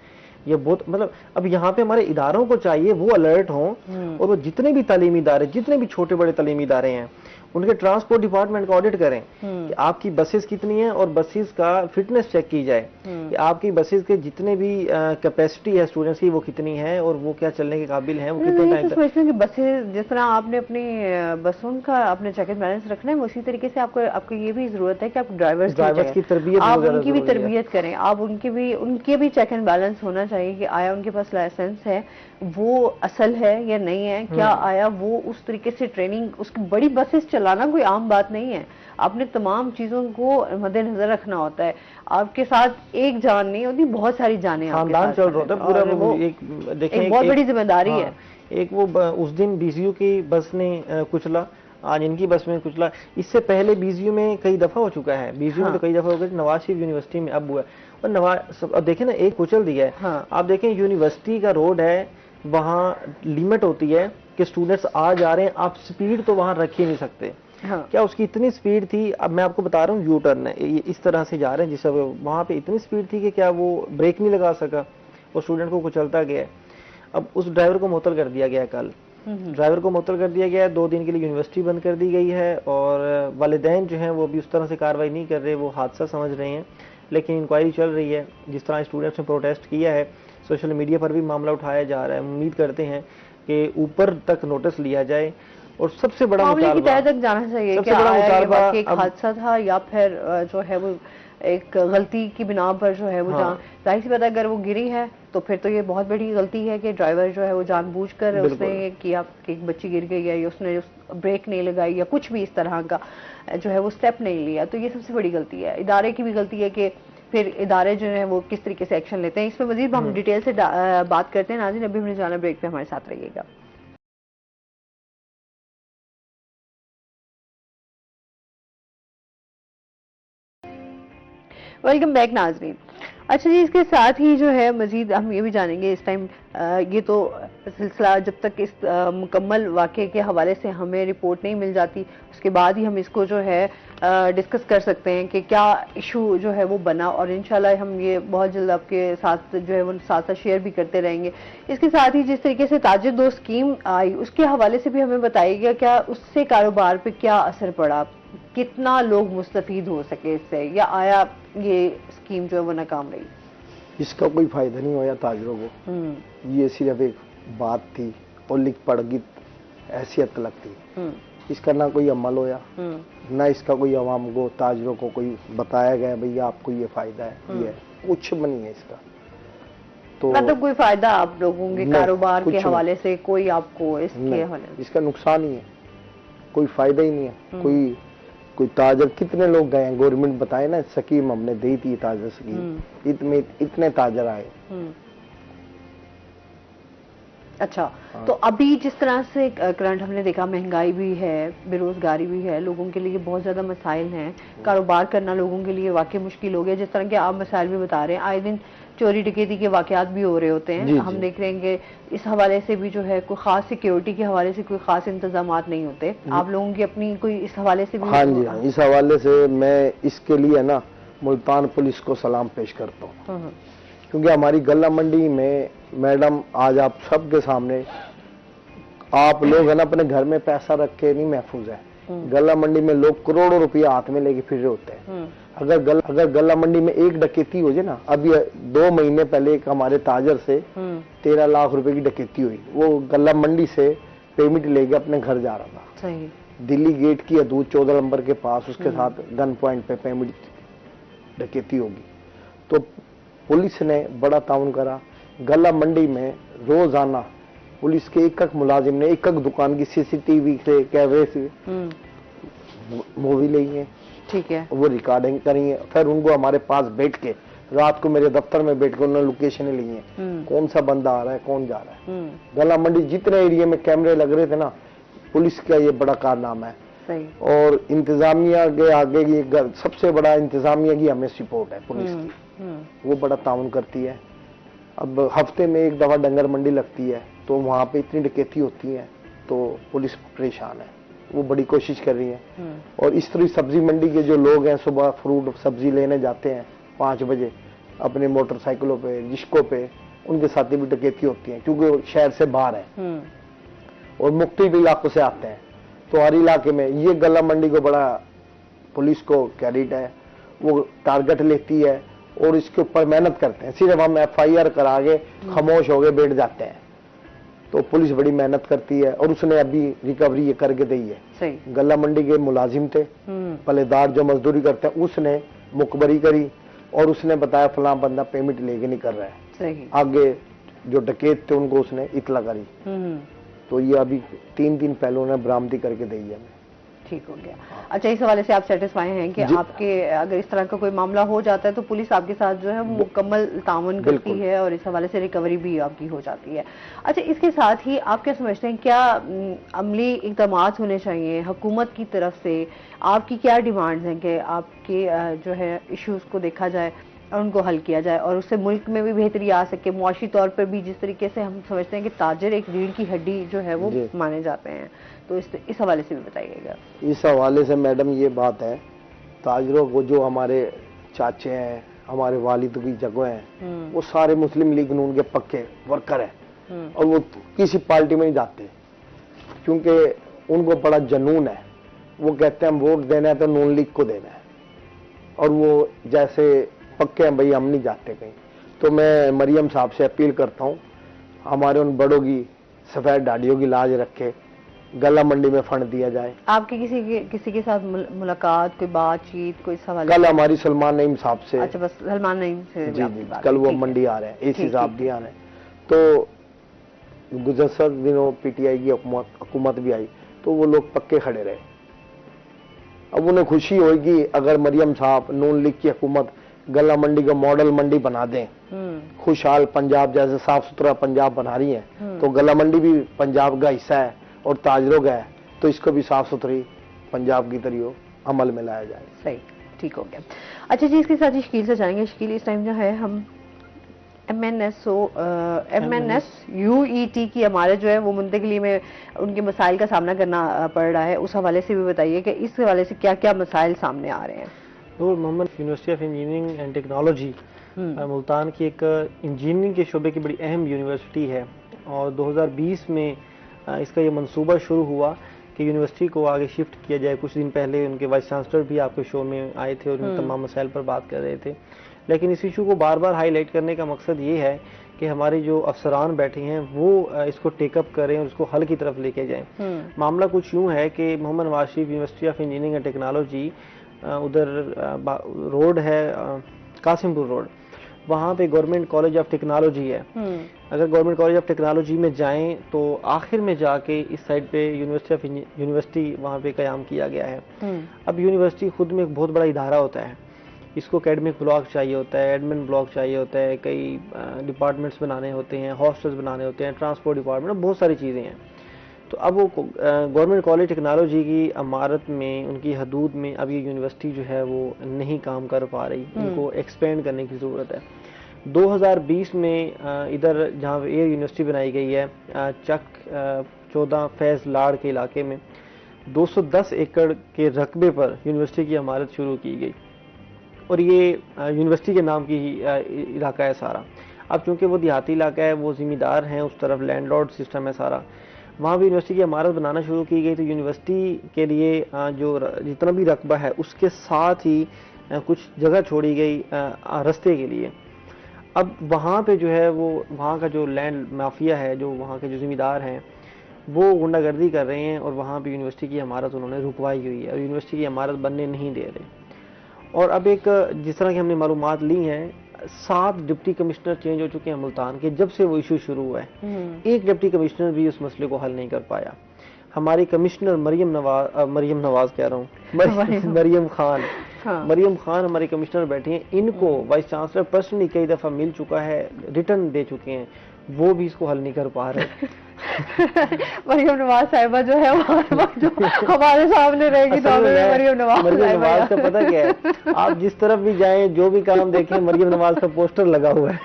ये बहुत मतलब अब यहाँ पे हमारे इदारों को चाहिए वो अलर्ट हों और वो जितने भी तालीमी इदारे, जितने भी छोटे बड़े तालीमी इदारे हैं, उनके ट्रांसपोर्ट डिपार्टमेंट का ऑडिट करें कि आपकी बसेस कितनी है और बसेस का फिटनेस चेक की जाए कि आपकी बसेस के जितने भी कैपेसिटी है स्टूडेंट्स की वो कितनी है और वो क्या चलने के काबिल है, वो कितने टाइम तक। कि बसेस जिस तरह आपने अपनी बसों का अपने चेक एंड बैलेंस रखना है, उसी तरीके से आपको ये भी जरूरत है कि आप ड्राइवर्स की तरबियत, आप उनकी भी तरबियत करें, आप उनके भी चेक एंड बैलेंस होना चाहिए कि आया उनके पास लाइसेंस है, वो असल है या नहीं है, क्या आया वो उस तरीके से ट्रेनिंग, उसकी बड़ी बसेस चलाना कोई आम बात नहीं है। आपने तमाम चीजों को मद्देनजर रखना होता है। आपके साथ एक जान नहीं होती, बहुत सारी जानें खानदान चल रहा होता है पूरा। वो एक बहुत बड़ी जिम्मेदारी है। एक वो उस दिन BZU की बस ने कुचला, आज इनकी बस में कुचला। इससे पहले BZU में कई दफा हो चुका है, BZU में तो कई दफा हो गया, नवाज शरीफ यूनिवर्सिटी में अब हुआ और अब देखें ना, एक कुचल दिया है। आप देखें यूनिवर्सिटी का रोड है, वहाँ लिमिट होती है कि स्टूडेंट्स आ जा रहे हैं, आप स्पीड तो वहाँ रख ही नहीं सकते। क्या उसकी इतनी स्पीड थी, अब मैं आपको बता रहा हूँ, यू टर्न है, इस तरह से जा रहे हैं, जिससे वहाँ पे इतनी स्पीड थी कि क्या वो ब्रेक नहीं लगा सका, वो स्टूडेंट को कुचलता गया। अब उस ड्राइवर को मुअत्तल कर दिया गया, कल ड्राइवर को मुअत्तल कर दिया गया है, 2 दिन के लिए यूनिवर्सिटी बंद कर दी गई है और वालिदैन जो हैं वो भी उस तरह से कार्रवाई नहीं कर रहे, वो हादसा समझ रहे हैं, लेकिन इंक्वायरी चल रही है। जिस तरह स्टूडेंट्स ने प्रोटेस्ट किया है, सोशल मीडिया पर भी मामला उठाया जा रहा है। उम्मीद करते हैं कि ऊपर तक नोटिस लिया जाए और सबसे बड़ा मामले की तह तक जाना चाहिए, सबसे बड़ा मुतालबा एक हादसा था या फिर जो है वो एक गलती की बिना पर जो है वो जाहिर सी बात है, अगर वो गिरी है तो फिर तो ये बहुत बड़ी गलती है कि ड्राइवर जो है वो जानबूझकर उसने किया कि एक बच्ची गिर गई है या उसने ब्रेक नहीं लगाई या कुछ भी इस तरह का जो है वो स्टेप नहीं लिया, तो ये सबसे बड़ी गलती है। इदारे की भी गलती है कि फिर इदारे जो है वो किस तरीके से एक्शन लेते हैं। इस पर मजीद हम डिटेल से बात करते हैं। नाज़रीन, अभी हमने जाना ब्रेक पे, हमारे साथ रहिएगा। वेलकम बैक नाज़रीन। अच्छा जी, इसके साथ ही जो है मजीद हम ये भी जानेंगे इस टाइम, ये तो सिलसिला जब तक इस मुकम्मल वाक़े के हवाले से हमें रिपोर्ट नहीं मिल जाती, उसके बाद ही हम इसको जो है डिस्कस कर सकते हैं कि क्या इशू जो है वो बना, और इंशाल्लाह हम ये बहुत जल्द आपके साथ जो है वो साथ साथ शेयर भी करते रहेंगे। इसके साथ ही जिस तरीके से ताजिर दो स्कीम आई, उसके हवाले से भी हमें बताइएगा क्या उससे कारोबार पे क्या असर पड़ा, कितना लोग मुस्तफीद हो सके इससे, या आया ये स्कीम जो है वो नाकाम रही? इसका कोई फायदा नहीं होया ताजरों को। ये सिर्फ एक बात थी और लिख पढ़ की हैसियत लगती, इसका ना कोई अमल होया, ना इसका कोई अवाम को ताजरों को कोई बताया गया भैया आपको ये फायदा है, ये कुछ नहीं है इसका। तो मतलब कोई फायदा आप लोगों के कारोबार के हवाले से कोई आपको इसके हवाले इसका नुकसान ही है। कोई फायदा ही नहीं है। कोई ताजर, कितने लोग गए हैं, गवर्नमेंट बताए ना, स्कीम हमने दी थी ताजर स्कीम, इतने ताजर आए। अच्छा, तो अभी जिस तरह से करंट हमने देखा, महंगाई भी है, बेरोजगारी भी है, लोगों के लिए बहुत ज्यादा मसाइल हैं, कारोबार करना लोगों के लिए वाकई मुश्किल हो गया। जिस तरह के आप मसाइल भी बता रहे हैं, आए दिन चोरी डकैती के वाकयात भी हो रहे होते हैं, हम देख रहे हैं कि इस हवाले से भी जो है कोई खास सिक्योरिटी के हवाले से कोई खास इंतजाम नहीं होते। आप लोगों की अपनी कोई इस हवाले से भी? हाँ जी, हाँ, इस हवाले से मैं इसके लिए ना मुल्तान पुलिस को सलाम पेश करता हूँ, क्योंकि हमारी गल्ला मंडी में मैडम, आज आप सबके सामने, आप लोग है ना अपने घर में पैसा रख के नहीं महफूज है। गल्ला मंडी में लोग करोड़ों रुपया हाथ में लेके फिर रहे होते हैं। अगर गल्ला मंडी में एक डकैती हो जाए ना, अभी 2 महीने पहले एक हमारे ताजर से 13 लाख रुपए की डकैती हुई। वो गल्ला मंडी से पेमेंट लेके अपने घर जा रहा था, सही, दिल्ली गेट की हदूद 14 नंबर के पास, उसके साथ गन पॉइंट पे पेमेंट डकैती होगी। तो पुलिस ने बड़ा ताउन करा। गल्ला मंडी में रोजाना पुलिस के एक मुलाजिम ने एक दुकान की सीसीटीवी से, कैमरे से मूवी ली है, ठीक है, वो रिकॉर्डिंग करी है। फिर उनको हमारे पास बैठ के, रात को मेरे दफ्तर में बैठ के उन्होंने लोकेशन ली है, कौन सा बंदा आ रहा है, कौन जा रहा है। गल्ला मंडी जितने एरिया में कैमरे लग रहे थे ना, पुलिस का ये बड़ा कारनामा है। सही। और इंतजामिया के आगे ये सबसे बड़ा इंतजामिया की हमें सपोर्ट है पुलिस की, वो बड़ा ताउन करती है। अब हफ्ते में एक दफा डंगर मंडी लगती है, तो वहाँ पे इतनी डकैती होती है, तो पुलिस परेशान है, वो बड़ी कोशिश कर रही है। और इस तरह सब्जी मंडी के जो लोग हैं, सुबह फ्रूट सब्जी लेने जाते हैं 5 बजे अपने मोटरसाइकिलों पे, रिश्कों पे, उनके साथ भी डकैती होती है, क्योंकि वो शहर से बाहर है और मुख्तलिफ इलाकों से आते हैं। तो हर इलाके में ये गल्ला मंडी को बड़ा पुलिस को क्रेडिट है, वो टारगेट लेती है और इसके ऊपर मेहनत करते हैं। सिर्फ हम FIR करा के खामोश हो गए बैठ जाते हैं, तो पुलिस बड़ी मेहनत करती है। और उसने अभी रिकवरी ये करके दी है। सही। गल्ला मंडी के मुलाजिम थे, पलेदार जो मजदूरी करते हैं, उसने मुखबरी करी और उसने बताया फलां बंदा पेमेंट लेके नहीं कर रहा है। सही। आगे जो डकैत थे उनको उसने इतला करी, तो ये अभी 3 दिन पहले उन्होंने बरामदी करके दी है। ठीक हो गया। अच्छा, इस हवाले से आप सेटिस्फाई हैं कि आपके अगर इस तरह का कोई मामला हो जाता है तो पुलिस आपके साथ जो है मुकम्मल ताउन करती है और इस हवाले से रिकवरी भी आपकी हो जाती है। अच्छा, इसके साथ ही आप क्या समझते हैं, क्या अमली इक़दाम होने चाहिए हुकूमत की तरफ से? आपकी क्या डिमांड्स हैं कि आपके जो है इश्यूज को देखा जाए और उनको हल किया जाए और उससे मुल्क में भी बेहतरी आ सके, मुआशी तौर पर भी? जिस तरीके से हम समझते हैं कि ताजर एक रीढ़ की हड्डी जो है वो माने जाते हैं, तो इस हवाले से भी बताइएगा। इस हवाले से मैडम ये बात है, ताजरों को जो हमारे चाचे हैं, हमारे वालिद की जगह हैं, वो सारे मुस्लिम लीग नून के पक्के वर्कर हैं और वो किसी पार्टी में नहीं जाते, क्योंकि उनको बड़ा जनून है। वो कहते हैं हम वोट देना है तो नून लीग को देना है, और वो जैसे पक्के हैं भाई, हम नहीं जाते कहीं। तो मैं मरियम साहब से अपील करता हूँ, हमारे उन बड़ों की सफेद दाढ़ियों की लाज रखे, गल्ला मंडी में फंड दिया जाए। आपकी किसी के साथ मुलाकात, कोई बातचीत, कोई सवाल? कल हमारी सलमान नईम साहब से। अच्छा, बस सलमान नईम से? जी जी, कल वो मंडी आ रहे हैं, AC साहब भी आ रहे हैं। तो गुज़श्ता दिनों PTI की हुकूमत भी आई, तो वो लोग पक्के खड़े रहे। अब उन्हें खुशी होगी अगर मरियम साहब, नून लीग की हुकूमत गल्ला मंडी को मॉडल मंडी बना दें, खुशहाल पंजाब जैसे साफ सुथरा पंजाब बना रही है, तो गल्ला मंडी भी पंजाब का हिस्सा है और ताजरों का है, तो इसको भी साफ सुथरी पंजाब की तरह अमल में लाया जाए। सही, ठीक हो गया। अच्छा जी, इसके साथ ही शकील से जाएंगे। शकील, इस टाइम जो है हम MNSUET की हमारे जो है वो मुंतकली में उनके मसाइल का सामना करना पड़ रहा है, उस हवाले से भी बताइए कि इस हवाले से क्या क्या मसाइल सामने आ रहे हैं। Noor Mohammad university of engineering and technology Multan की एक इंजीनियरिंग के शोबे की बड़ी अहम यूनिवर्सिटी है, और 2020 में इसका ये मंसूबा शुरू हुआ कि यूनिवर्सिटी को आगे शिफ्ट किया जाए। कुछ दिन पहले उनके वाइस चांसलर भी आपके शो में आए थे और तमाम मसाइल पर बात कर रहे थे, लेकिन इस इशू को बार बार हाईलाइट करने का मकसद ये है कि हमारे जो अफसरान बैठे हैं वो इसको टेकअप करें और इसको हल की तरफ लेके जाएं। मामला कुछ यूँ है कि Mohammad Nawaz Sharif university of engineering and technology, उधर रोड है कासिमपुर रोड, वहाँ पे गवर्नमेंट कॉलेज ऑफ टेक्नोलॉजी है। अगर गवर्नमेंट कॉलेज ऑफ टेक्नोलॉजी में जाएं तो आखिर में जाके इस साइड पे यूनिवर्सिटी वहाँ पे क़याम किया गया है। अब यूनिवर्सिटी खुद में एक बहुत बड़ा इदारा होता है, इसको एकेडमिक ब्लॉक चाहिए होता है, एडमिन ब्लॉक चाहिए होता है, कई डिपार्टमेंट्स बनाने होते हैं, हॉस्टल्स बनाने होते हैं, ट्रांसपोर्ट डिपार्टमेंट, बहुत सारी चीज़ें हैं। तो अब वो गवर्नमेंट कॉलेज टेक्नोलॉजी की इमारत में, उनकी हदूद में अब ये यूनिवर्सिटी जो है वो नहीं काम कर पा रही, इनको एक्सपेंड करने की ज़रूरत है। 2020 में इधर जहाँ एयर यूनिवर्सिटी बनाई गई है चक 14 फैज़ लाड़ के इलाके में 210 एकड़ के रकबे पर यूनिवर्सिटी की इमारत शुरू की गई और ये यूनिवर्सिटी के नाम की इलाका है सारा। अब चूंकि वो देहाती इलाका है, वो ज़िम्मेदार हैं, उस तरफ लैंडलॉर्ड सिस्टम है सारा, वहाँ भी यूनिवर्सिटी की इमारत बनाना शुरू की गई। तो यूनिवर्सिटी के लिए जो जितना भी रकबा है उसके साथ ही कुछ जगह छोड़ी गई रास्ते के लिए। अब वहाँ पे जो है वो वहाँ का जो लैंड माफिया है, जो वहाँ के जो ज़िम्मेदार हैं, वो गुंडागर्दी कर रहे हैं और वहाँ पे यूनिवर्सिटी की इमारत उन्होंने रुकवाई हुई है और यूनिवर्सिटी की इमारत बनने नहीं दे रहे। और अब एक जिस तरह की हमने मालूमात ली हैं, 7 डिप्टी कमिश्नर चेंज हो चुके हैं मुल्तान के जब से वो इशू शुरू हुआ है। एक डिप्टी कमिश्नर भी उस मसले को हल नहीं कर पाया। हमारी कमिश्नर मरियम नवाज कह रहा हूँ, मरियम खान, मरियम खान हमारी कमिश्नर बैठी हैं, इनको वाइस चांसलर पर्सनली कई दफ़ा मिल चुका है, रिटर्न दे चुके हैं, वो भी इसको हल नहीं कर पा रहे। मरियम नवाज साहिबा जो है जो हमारे सामने रहेगी तो मरियम नवाज का पता क्या है, आप जिस तरफ भी जाएं, जो भी काम देखें, मरियम नवाज का पोस्टर लगा हुआ है।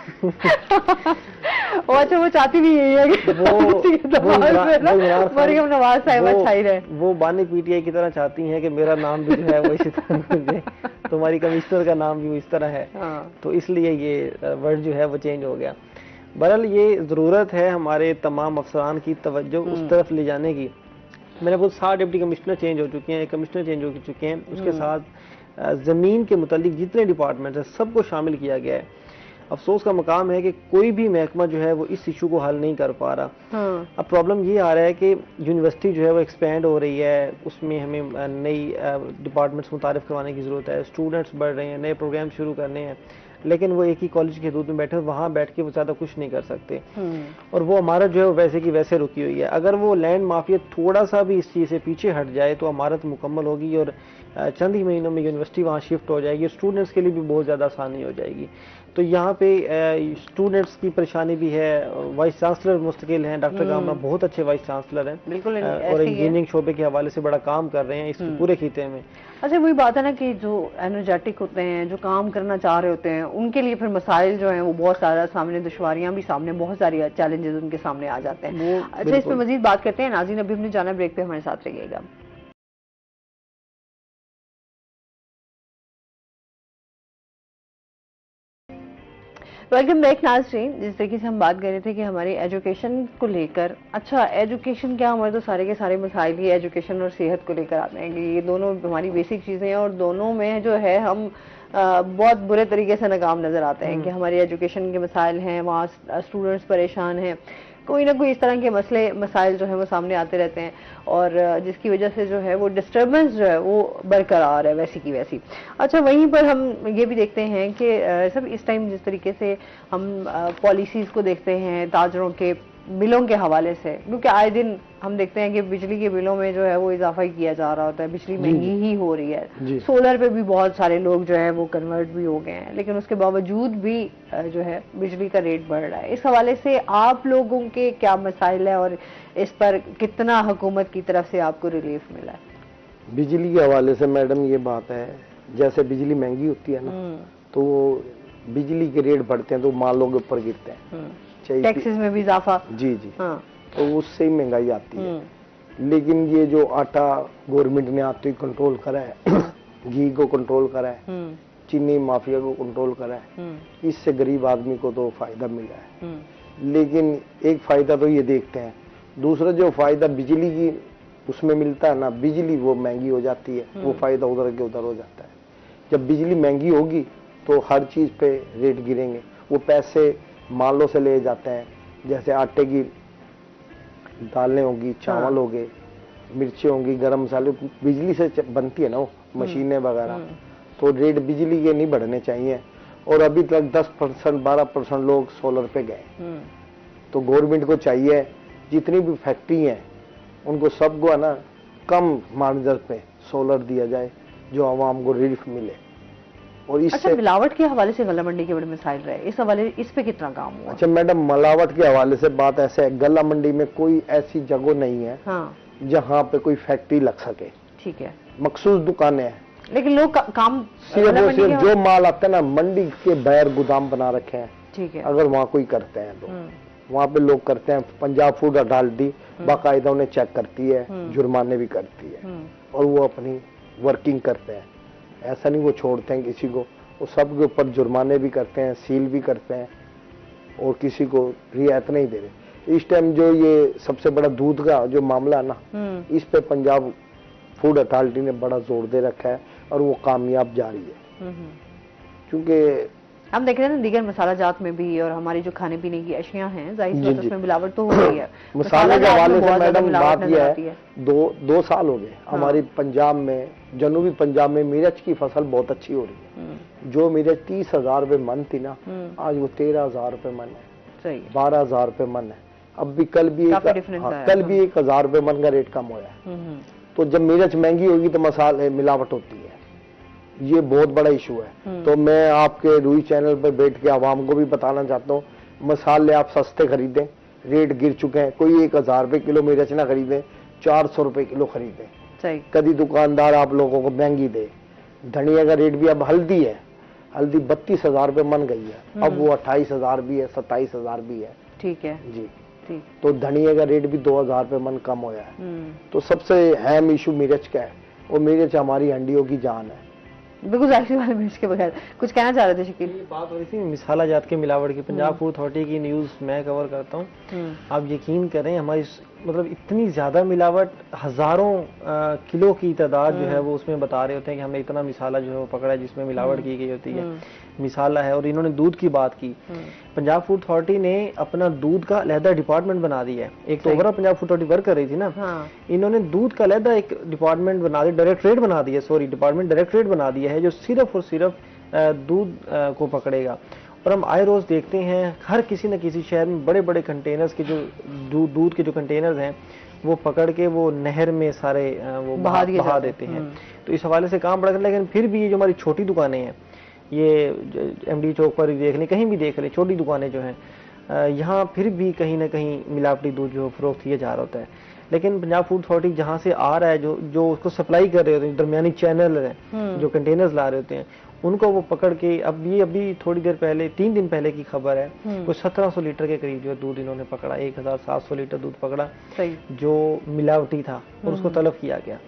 अच्छा, वो चाहती भी यही है कि मरियम नवाज साहिबा छाई रहे। वो बानी पीटीआई की तरह चाहती हैं कि मेरा नाम भी जो है वो इसी तरह, तुम्हारी कमिश्नर का नाम भी इस तरह है। तो इसलिए ये वर्ड जो है वो चेंज हो गया। बहरहाल ये ज़रूरत है हमारे तमाम अफसरान की तवज्जो उस तरफ ले जाने की। मैंने बहुत 7 डिप्टी कमिश्नर चेंज हो चुके हैं, कमिश्नर चेंज हो चुके हैं, उसके साथ ज़मीन के मुतालिक जितने डिपार्टमेंट हैं सबको शामिल किया गया है। अफसोस का मकाम है कि कोई भी महकमा जो है वो इस इशू को हल नहीं कर पा रहा। अब प्रॉब्लम ये आ रहा है कि यूनिवर्सिटी जो है वो एक्सपेंड हो रही है, उसमें हमें नई डिपार्टमेंट्स मुतारिफ करवाने की ज़रूरत है, स्टूडेंट्स बढ़ रहे हैं, नए प्रोग्राम शुरू करने हैं, लेकिन वो एक ही कॉलेज के हदूद में बैठे, वहाँ बैठ के वो ज़्यादा कुछ नहीं कर सकते और वो इमारत जो है वो वैसे की वैसे रुकी हुई है। अगर वो लैंड माफिया थोड़ा सा भी इस चीज़ से पीछे हट जाए तो इमारत मुकम्मल होगी और चंद ही महीनों में यूनिवर्सिटी वहाँ शिफ्ट हो जाएगी, स्टूडेंट्स के लिए भी बहुत ज़्यादा आसानी हो जाएगी। तो यहाँ पे स्टूडेंट्स की परेशानी भी है। वाइस चांसलर मुस्तकिल हैं, डॉक्टर गामना बहुत अच्छे वाइस चांसलर हैं, बिल्कुल, और इंजीनियरिंग शोबे के हवाले से बड़ा काम कर रहे हैं इस पूरे खिते में। अच्छा, वही बात है ना कि जो एनर्जेटिक होते हैं, जो काम करना चाह रहे होते हैं, उनके लिए फिर मसाइल जो हैं वो बहुत सारा सामने, दुश्वारियां भी सामने, बहुत सारी चैलेंजेस उनके सामने आ जाते हैं। अच्छा, इस पर मजीद बात करते हैं। नाज़रीन, अभी हमने जाना ब्रेक पे, हमारे साथ रहिएगा। वेलकम बैक नाज़रीन। जिस तरीके से हम बात कर रहे थे कि हमारी एजुकेशन को लेकर, अच्छा एजुकेशन क्या, हमारे तो सारे के सारे मसाइल ही एजुकेशन और सेहत को लेकर आते हैं कि ये दोनों हमारी बेसिक चीज़ें हैं और दोनों में जो है हम बहुत बुरे तरीके से नाकाम नज़र आते हैं कि हमारी एजुकेशन के मसाइल हैं, वहाँ स्टूडेंट्स परेशान हैं, कोई ना कोई इस तरह के मसाइल जो है वो सामने आते रहते हैं और जिसकी वजह से जो है वो डिस्टर्बेंस जो है वो बरकरार है वैसी की वैसी। अच्छा, वहीं पर हम ये भी देखते हैं कि सब इस टाइम जिस तरीके से हम पॉलिसीज़ को देखते हैं ताजरों के बिलों के हवाले से, क्योंकि आए दिन हम देखते हैं कि बिजली के बिलों में जो है वो इजाफा ही किया जा रहा होता है, बिजली महंगी ही हो रही है, सोलर पे भी बहुत सारे लोग जो है वो कन्वर्ट भी हो गए हैं, लेकिन उसके बावजूद भी जो है बिजली का रेट बढ़ रहा है। इस हवाले से आप लोगों के क्या मसाइल है और इस पर कितना हुकूमत की तरफ से आपको रिलीफ मिला है? बिजली के हवाले से मैडम ये बात है, जैसे बिजली महंगी होती है ना तो बिजली के रेट बढ़ते हैं तो मालों के ऊपर गिरते हैं, टैक्सेस में भी इजाफा। जी जी, हाँ। तो उससे ही महंगाई आती है। लेकिन ये जो आटा गवर्नमेंट ने आते ही कंट्रोल करा है, घी को कंट्रोल करा है, चीनी माफिया को कंट्रोल करा है, इससे गरीब आदमी को तो फायदा मिला है। लेकिन एक फायदा तो ये देखते हैं, दूसरा जो फायदा बिजली की उसमें मिलता है ना, बिजली वो महंगी हो जाती है, वो फायदा उधर के उधर हो जाता है। जब बिजली महंगी होगी तो हर चीज पे रेट गिरेंगे, वो पैसे मालों से ले जाते हैं, जैसे आटे की दालें होगी, चावल हो गए, मिर्ची होंगी, गरम मसाले, बिजली से बनती है ना वो मशीनें वगैरह, तो रेट बिजली के नहीं बढ़ने चाहिए। और अभी तक 10% 12% लोग सोलर पे गए। तो गवर्नमेंट को चाहिए जितनी भी फैक्ट्री हैं उनको सबको है ना कम मार्जिन पे सोलर दिया जाए जो आवाम को रिलीफ मिले। और अच्छा, इससे मिलावट के हवाले से गला मंडी के बड़े मिसाइल रहे, इस हवाले इस पे कितना काम हुआ? अच्छा मैडम, मिलावट के हवाले से बात ऐसे है, गला मंडी में कोई ऐसी जगह नहीं है हाँ, जहाँ पे कोई फैक्ट्री लग सके। ठीक है, मखसूस दुकानें हैं, लेकिन लोग काम सिर्फ गला और मंडी सिर्फ के- जो माल आता है ना मंडी के बाहर गोदाम बना रखे हैं, ठीक है, अगर वहाँ कोई करते हैं तो वहाँ पे लोग करते हैं। पंजाब फूड अथॉरिटी बाकायदा उन्हें चेक करती है, जुर्माने भी करती है और वो अपनी वर्किंग करते हैं। ऐसा नहीं वो छोड़ते हैं किसी को, वो सबके ऊपर जुर्माने भी करते हैं, सील भी करते हैं और किसी को रियायत नहीं दे रहे। इस टाइम जो ये सबसे बड़ा दूध का जो मामला है ना, इस पे पंजाब फूड अथॉरिटी ने बड़ा जोर दे रखा है और वो कामयाब जा रही है। क्योंकि हम देख रहे हैं ना दीगर मसाला जात में भी और हमारी जो खाने पीने की अशियां हैं, जाहिर सी जी, बात है जी। उसमें मिलावट तो हो रही है। मसाले के जात में हवाले से बहुत ज्यादा मैडम मिलावट बात नजर यह आती है, दो साल हो गए हमारी पंजाब में, जनूबी पंजाब में मिर्च की फसल बहुत अच्छी हो रही है। जो मिर्च 30,000 रुपए मन थी ना, आज वो 13,000 रुपए मन है, सही है। 12,000 रुपए मन है। अब भी कल भी काफी difference आया। कल भी 1,000 रुपए मन का रेट कम होया है। तो जब मिर्च महंगी होगी तो मसाले मिलावट होती है, ये बहुत बड़ा इशू है। तो मैं आपके रूई चैनल पर बैठ के आवाम को भी बताना चाहता हूँ, मसाले आप सस्ते खरीदें, रेट गिर चुके हैं। कोई 1,000 रुपए किलो मिर्च ना खरीदें, 400 रुपए किलो खरीदें। सही, कभी दुकानदार आप लोगों को महंगी दे। धनिया का रेट भी, अब हल्दी है, हल्दी 32,000 रुपए मन गई है, अब वो 28,000 भी है, 27,000 भी है। ठीक है जी, ठीक। तो धनिया का रेट भी 2,000 रुपए मन कम होया है। तो सबसे अहम इशू मिर्च का है, और मिर्च हमारी हंडियों की जान है। बिल्कुल जाहिर सी बात है, मिर्च के बगैर कुछ कहना चाह रहे थे शकील? ये बात हो रही थी मिसाला जात के मिलावट की। पंजाब फूड अथॉरिटी की न्यूज़ मैं कवर करता हूँ। आप यकीन करें हमारी मतलब इतनी ज्यादा मिलावट, हजारों किलो की तादाद जो है वो उसमें बता रहे होते हैं कि हमने इतना मिसाला जो है वो पकड़ा है जिसमें मिलावट की गई होती है। मिसाला है। और इन्होंने दूध की बात की। पंजाब फूड अथॉरिटी ने अपना दूध का अलहदा डिपार्टमेंट बना दिया है। एक तो overall Punjab food authority work कर रही थी ना, इन्होंने दूध का अलहदा एक डिपार्टमेंट बना दिया, डायरेक्टरेट बना दिया, सॉरी डिपार्टमेंट डायरेक्टरेट बना दिया है जो सिर्फ और सिर्फ दूध को पकड़ेगा। और हम आए रोज देखते हैं हर किसी न किसी शहर में बड़े बड़े कंटेनर्स के जो दूध के जो कंटेनर्स हैं वो पकड़ के वो नहर में सारे वो बहा देते हैं। तो इस हवाले से काम बढ़, लेकिन फिर भी ये जो हमारी छोटी दुकानें हैं, ये एमडी चौक पर देख लें, कहीं भी देख लें, छोटी दुकानें जो हैं यहाँ फिर भी कहीं ना कहीं मिलावटी दूध जो फरोख्त किया जा रहा होता है। लेकिन पंजाब फूड अथॉरिटी जहाँ से आ रहा है, जो उसको सप्लाई कर रहे होते हैं, दरमियानी चैनल हैं जो कंटेनर्स ला रहे होते हैं, उनको वो पकड़ के अभी थोड़ी देर पहले 3 दिन पहले की खबर है, कुछ 1700 लीटर के करीब जो दूध इन्होंने पकड़ा, 1700 लीटर दूध पकड़ा जो मिलावटी था और उसको तलब किया गया।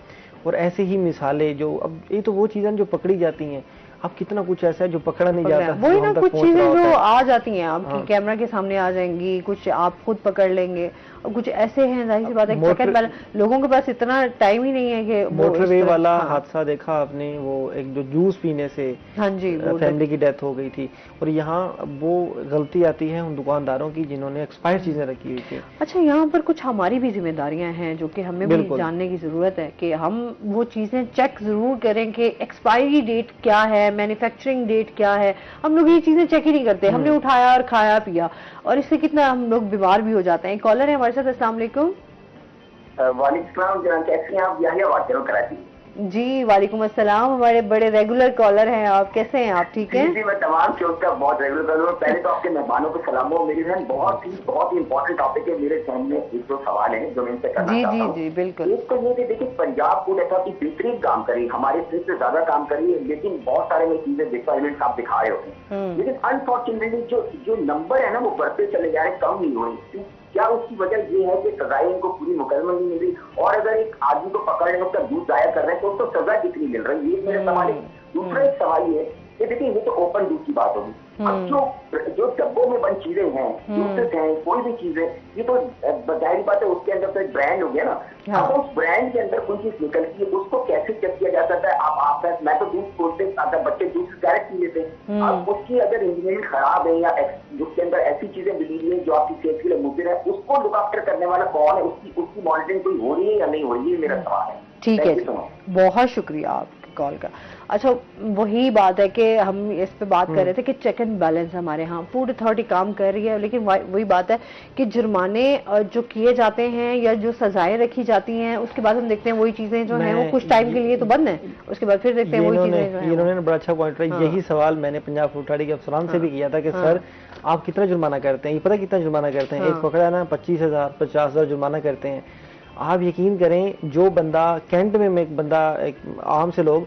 और ऐसे ही मिसालें जो अब ये तो वो चीजें जो पकड़ी जाती हैं, अब कितना कुछ ऐसा है जो पकड़ा नहीं जाता, वही ना, कुछ चीजें जो आ जाती हैं आपकी कैमरा के सामने आ जाएंगी, कुछ आप खुद पकड़ लेंगे, और कुछ ऐसे हैं जाहिर सी बात है सेकंड वाला लोगों के पास इतना टाइम ही नहीं है कि मोटरवे वाला हादसा देखा आपने, वो एक जो जूस पीने से फैमिली की डेथ हो गई थी। और यहाँ वो गलती आती है उन दुकानदारों की जिन्होंने एक्सपायर्ड चीजें रखी हुई थी। अच्छा, यहाँ पर कुछ हमारी भी जिम्मेदारियां हैं जो कि हमें भी जानने की जरूरत है कि हम वो चीजें चेक जरूर करें कि एक्सपायरी डेट क्या है, मैन्युफैक्चरिंग डेट क्या है। हम लोग ये चीजें चेक ही नहीं करते, हमने उठाया और खाया पिया, और इससे कितना हम लोग बीमार भी हो जाते हैं। कॉलर है हमारे साथ, अस्सलाम वालेकुम। वालेकुम, कैसी हैं आप? याहिया बात करो कराची। जी वालेकुम अस्सलाम, हमारे बड़े रेगुलर कॉलर हैं आप, कैसे हैं आप? ठीक है जी, मैं तमाम शोज का बहुत रेगुलर कॉलर हूं। पहले तो आपके मेहमानों को सलाम हो। मेरी बहन बहुत ही इंपॉर्टेंट टॉपिक है, मेरे सामने एक दो सवाल हैं जो मैं इनसे करना चाहता हूं। जी बिल्कुल। एक तो ये कि देखिए पंजाब फूड अथॉरिटी बेहतरीन काम करी, हमारे से ज्यादा काम करी है, लेकिन बहुत सारे में चीजें डिपार्टमेंट आप दिखा रहे होते हैं, लेकिन अनफॉर्चुनेटली जो नंबर है ना वो बढ़ते चले जा रहे, कम नहीं हो रही। क्या उसकी वजह ये है कि सजाएं इनको पूरी मुकम्मल नहीं मिल रही? और अगर एक आदमी को पकड़ रहे हैं, उसका दूध जाया कर रहे हैं, तो उसको सजा कितनी मिल रही है? ये मेरा सवाल है। दूसरा एक सवाल ये कि देखिए ये तो ओपन दूध की बात होगी। अब जो डब्बों में बंद चीजें हैं, जूसेस हैं, कोई भी चीजें, ये तो जाहिर बात है उसके अंदर तो एक ब्रांड हो गया ना। अब उस ब्रांड के अंदर कोई चीज निकलती है, उसको कैसे चेक किया जा सकता है? आप मैं तो दूध सोचते अगर बच्चे दूध से डायरेक्ट पी लेते हैं, अब उसकी अगर इंजीनियरिंग खराब है या उसके अंदर ऐसी चीजें मिली हुई है जो आपकी सेहत के लिए मुद्दे है, उसको लुक आफ्टर करने वाला कौन है? उसकी मॉनिटरिंग कोई हो रही है या नहीं हो रही है? मेरा सवाल है। ठीक है, बहुत शुक्रिया आप कॉल का। अच्छा, वही बात है कि हम इस पे बात कर रहे थे कि चेक एंड बैलेंस हमारे यहाँ फूड अथॉरिटी काम कर रही है, लेकिन वही बात है कि जुर्माने जो किए जाते हैं या जो सजाएं रखी जाती हैं, उसके बाद हम देखते हैं वही चीजें जो हैं वो कुछ टाइम के लिए तो बंद है, उसके बाद फिर देखते हैं वही चीजें जो हैं। इन्होंने बड़ा अच्छा पॉइंट रहा। यही सवाल मैंने पंजाब फूड अथॉरिटी के अफसरान से भी किया था कि सर आप कितना जुर्माना करते हैं, ये पता कितना जुर्माना करते हैं? एक पकड़ा ना 25,000 50,000 जुर्माना करते हैं। आप यकीन करें, जो बंदा कैंट में एक बंदा, एक आम से लोग,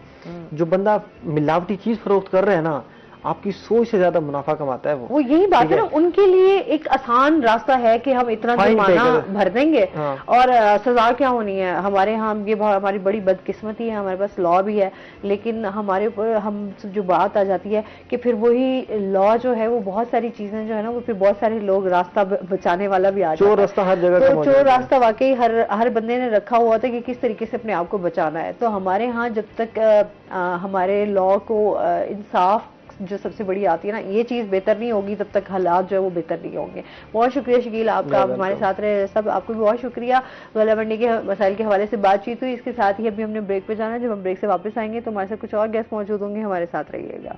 जो बंदा मिलावटी चीज फरोख्त कर रहे हैं ना, आपकी सोच से ज्यादा मुनाफा कमाता है वो यही बात है ना, उनके लिए एक आसान रास्ता है कि हम इतना जुर्माना भर देंगे और सजा क्या होनी है। हमारे यहाँ ये हमारी बड़ी बदकिस्मती है, हमारे पास लॉ भी है, लेकिन हमारे ऊपर हम जो बात आ जाती है कि फिर वही लॉ जो है वो बहुत सारी चीजें जो है ना, वो फिर बहुत सारे लोग रास्ता बचाने वाला भी आ जाता है। चोर रास्ता हर जगह, तो चोर रास्ता वाकई हर बंदे ने रखा हुआ था कि किस तरीके से अपने आप को बचाना है। तो हमारे यहाँ जब तक हमारे लॉ को इंसाफ जो सबसे बड़ी आती है ना, ये चीज बेहतर नहीं होगी, तब तक हालात जो है वो बेहतर नहीं होंगे। बहुत शुक्रिया शकील आपका, आप हमारे साथ रहे। सब आपको भी बहुत शुक्रिया। गला मंडी के मसाइल के हवाले से बातचीत हुई। इसके साथ ही अभी हमने ब्रेक पे जाना है। जब हम ब्रेक से वापस आएंगे तो हमारे साथ कुछ और गेस्ट मौजूद होंगे, हमारे साथ रहिएगा।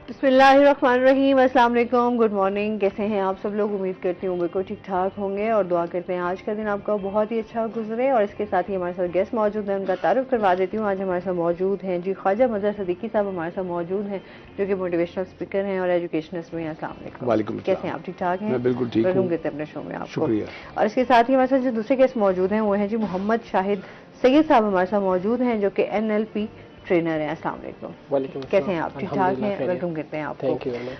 बिस्मिल्लाहिर्रहमानिर्रहीम, अस्सलाम वालेकुम, गुड मॉर्निंग। कैसे हैं आप सब लोग? उम्मीद करती हूँ बिल्कुल ठीक ठाक होंगे और दुआ करते हैं आज का दिन आपका बहुत ही अच्छा गुजरे। और इसके साथ ही हमारे साथ गेस्ट मौजूद हैं, उनका तारुफ करवा देती हूँ। आज हमारे साथ मौजूद हैं जी ख्वाजा मजहर सदीकी साहब, हमारे साथ मौजूद हैं, जो कि मोटिवेशनल स्पीकर हैं और एजुकेशनिस्ट भी हैं। अस्सलाम वालेकुम, कैसे हैं आप? ठीक ठाक हैं? बिल्कुल ठीक हूँ। कहते हैं अपने शो में आपको। और इसके साथ ही हमारे साथ जो दूसरे गेस्ट मौजूद हैं वो हैं जी मोहम्मद शाहिद सैयद साहब, हमारे साथ मौजूद हैं, जो कि NLP ट्रेनर है। अस्सलाम वालेकुम, कैसे हैं आप? ठीक ठाक हैं? वेलकम करते हैं आपको।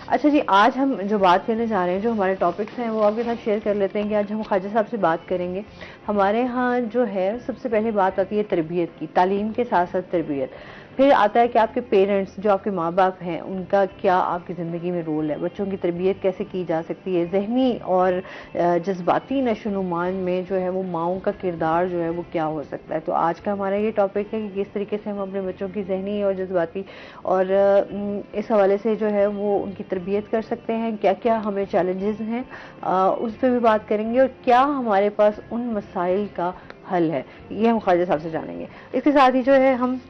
अच्छा जी, आज हम जो बात करने जा रहे हैं, जो हमारे टॉपिक्स हैं वो आपके साथ शेयर कर लेते हैं कि आज हम ख्वाजा साहब से बात करेंगे। हमारे यहाँ जो है सबसे पहले बात आती है तरबियत की, तालीम के साथ साथ तरबियत। फिर आता है कि आपके पेरेंट्स, जो आपके माँ बाप हैं, उनका क्या आपकी ज़िंदगी में रोल है, बच्चों की तरबियत कैसे की जा सकती है, जहनी और जज्बाती नशोनुमान में जो है वो माँओं का किरदार जो है वो क्या हो सकता है। तो आज का हमारा ये टॉपिक है कि किस तरीके से हम अपने बच्चों की जहनी और जज्बाती और इस हवाले से जो है वो उनकी तरबियत कर सकते हैं, क्या क्या हमें चैलेंजेस हैं उस पर भी बात करेंगे, और क्या हमारे पास उन मसाइल का हल है, ये हम ख्वाजा साहब से जानेंगे। इसके साथ ही जो है हम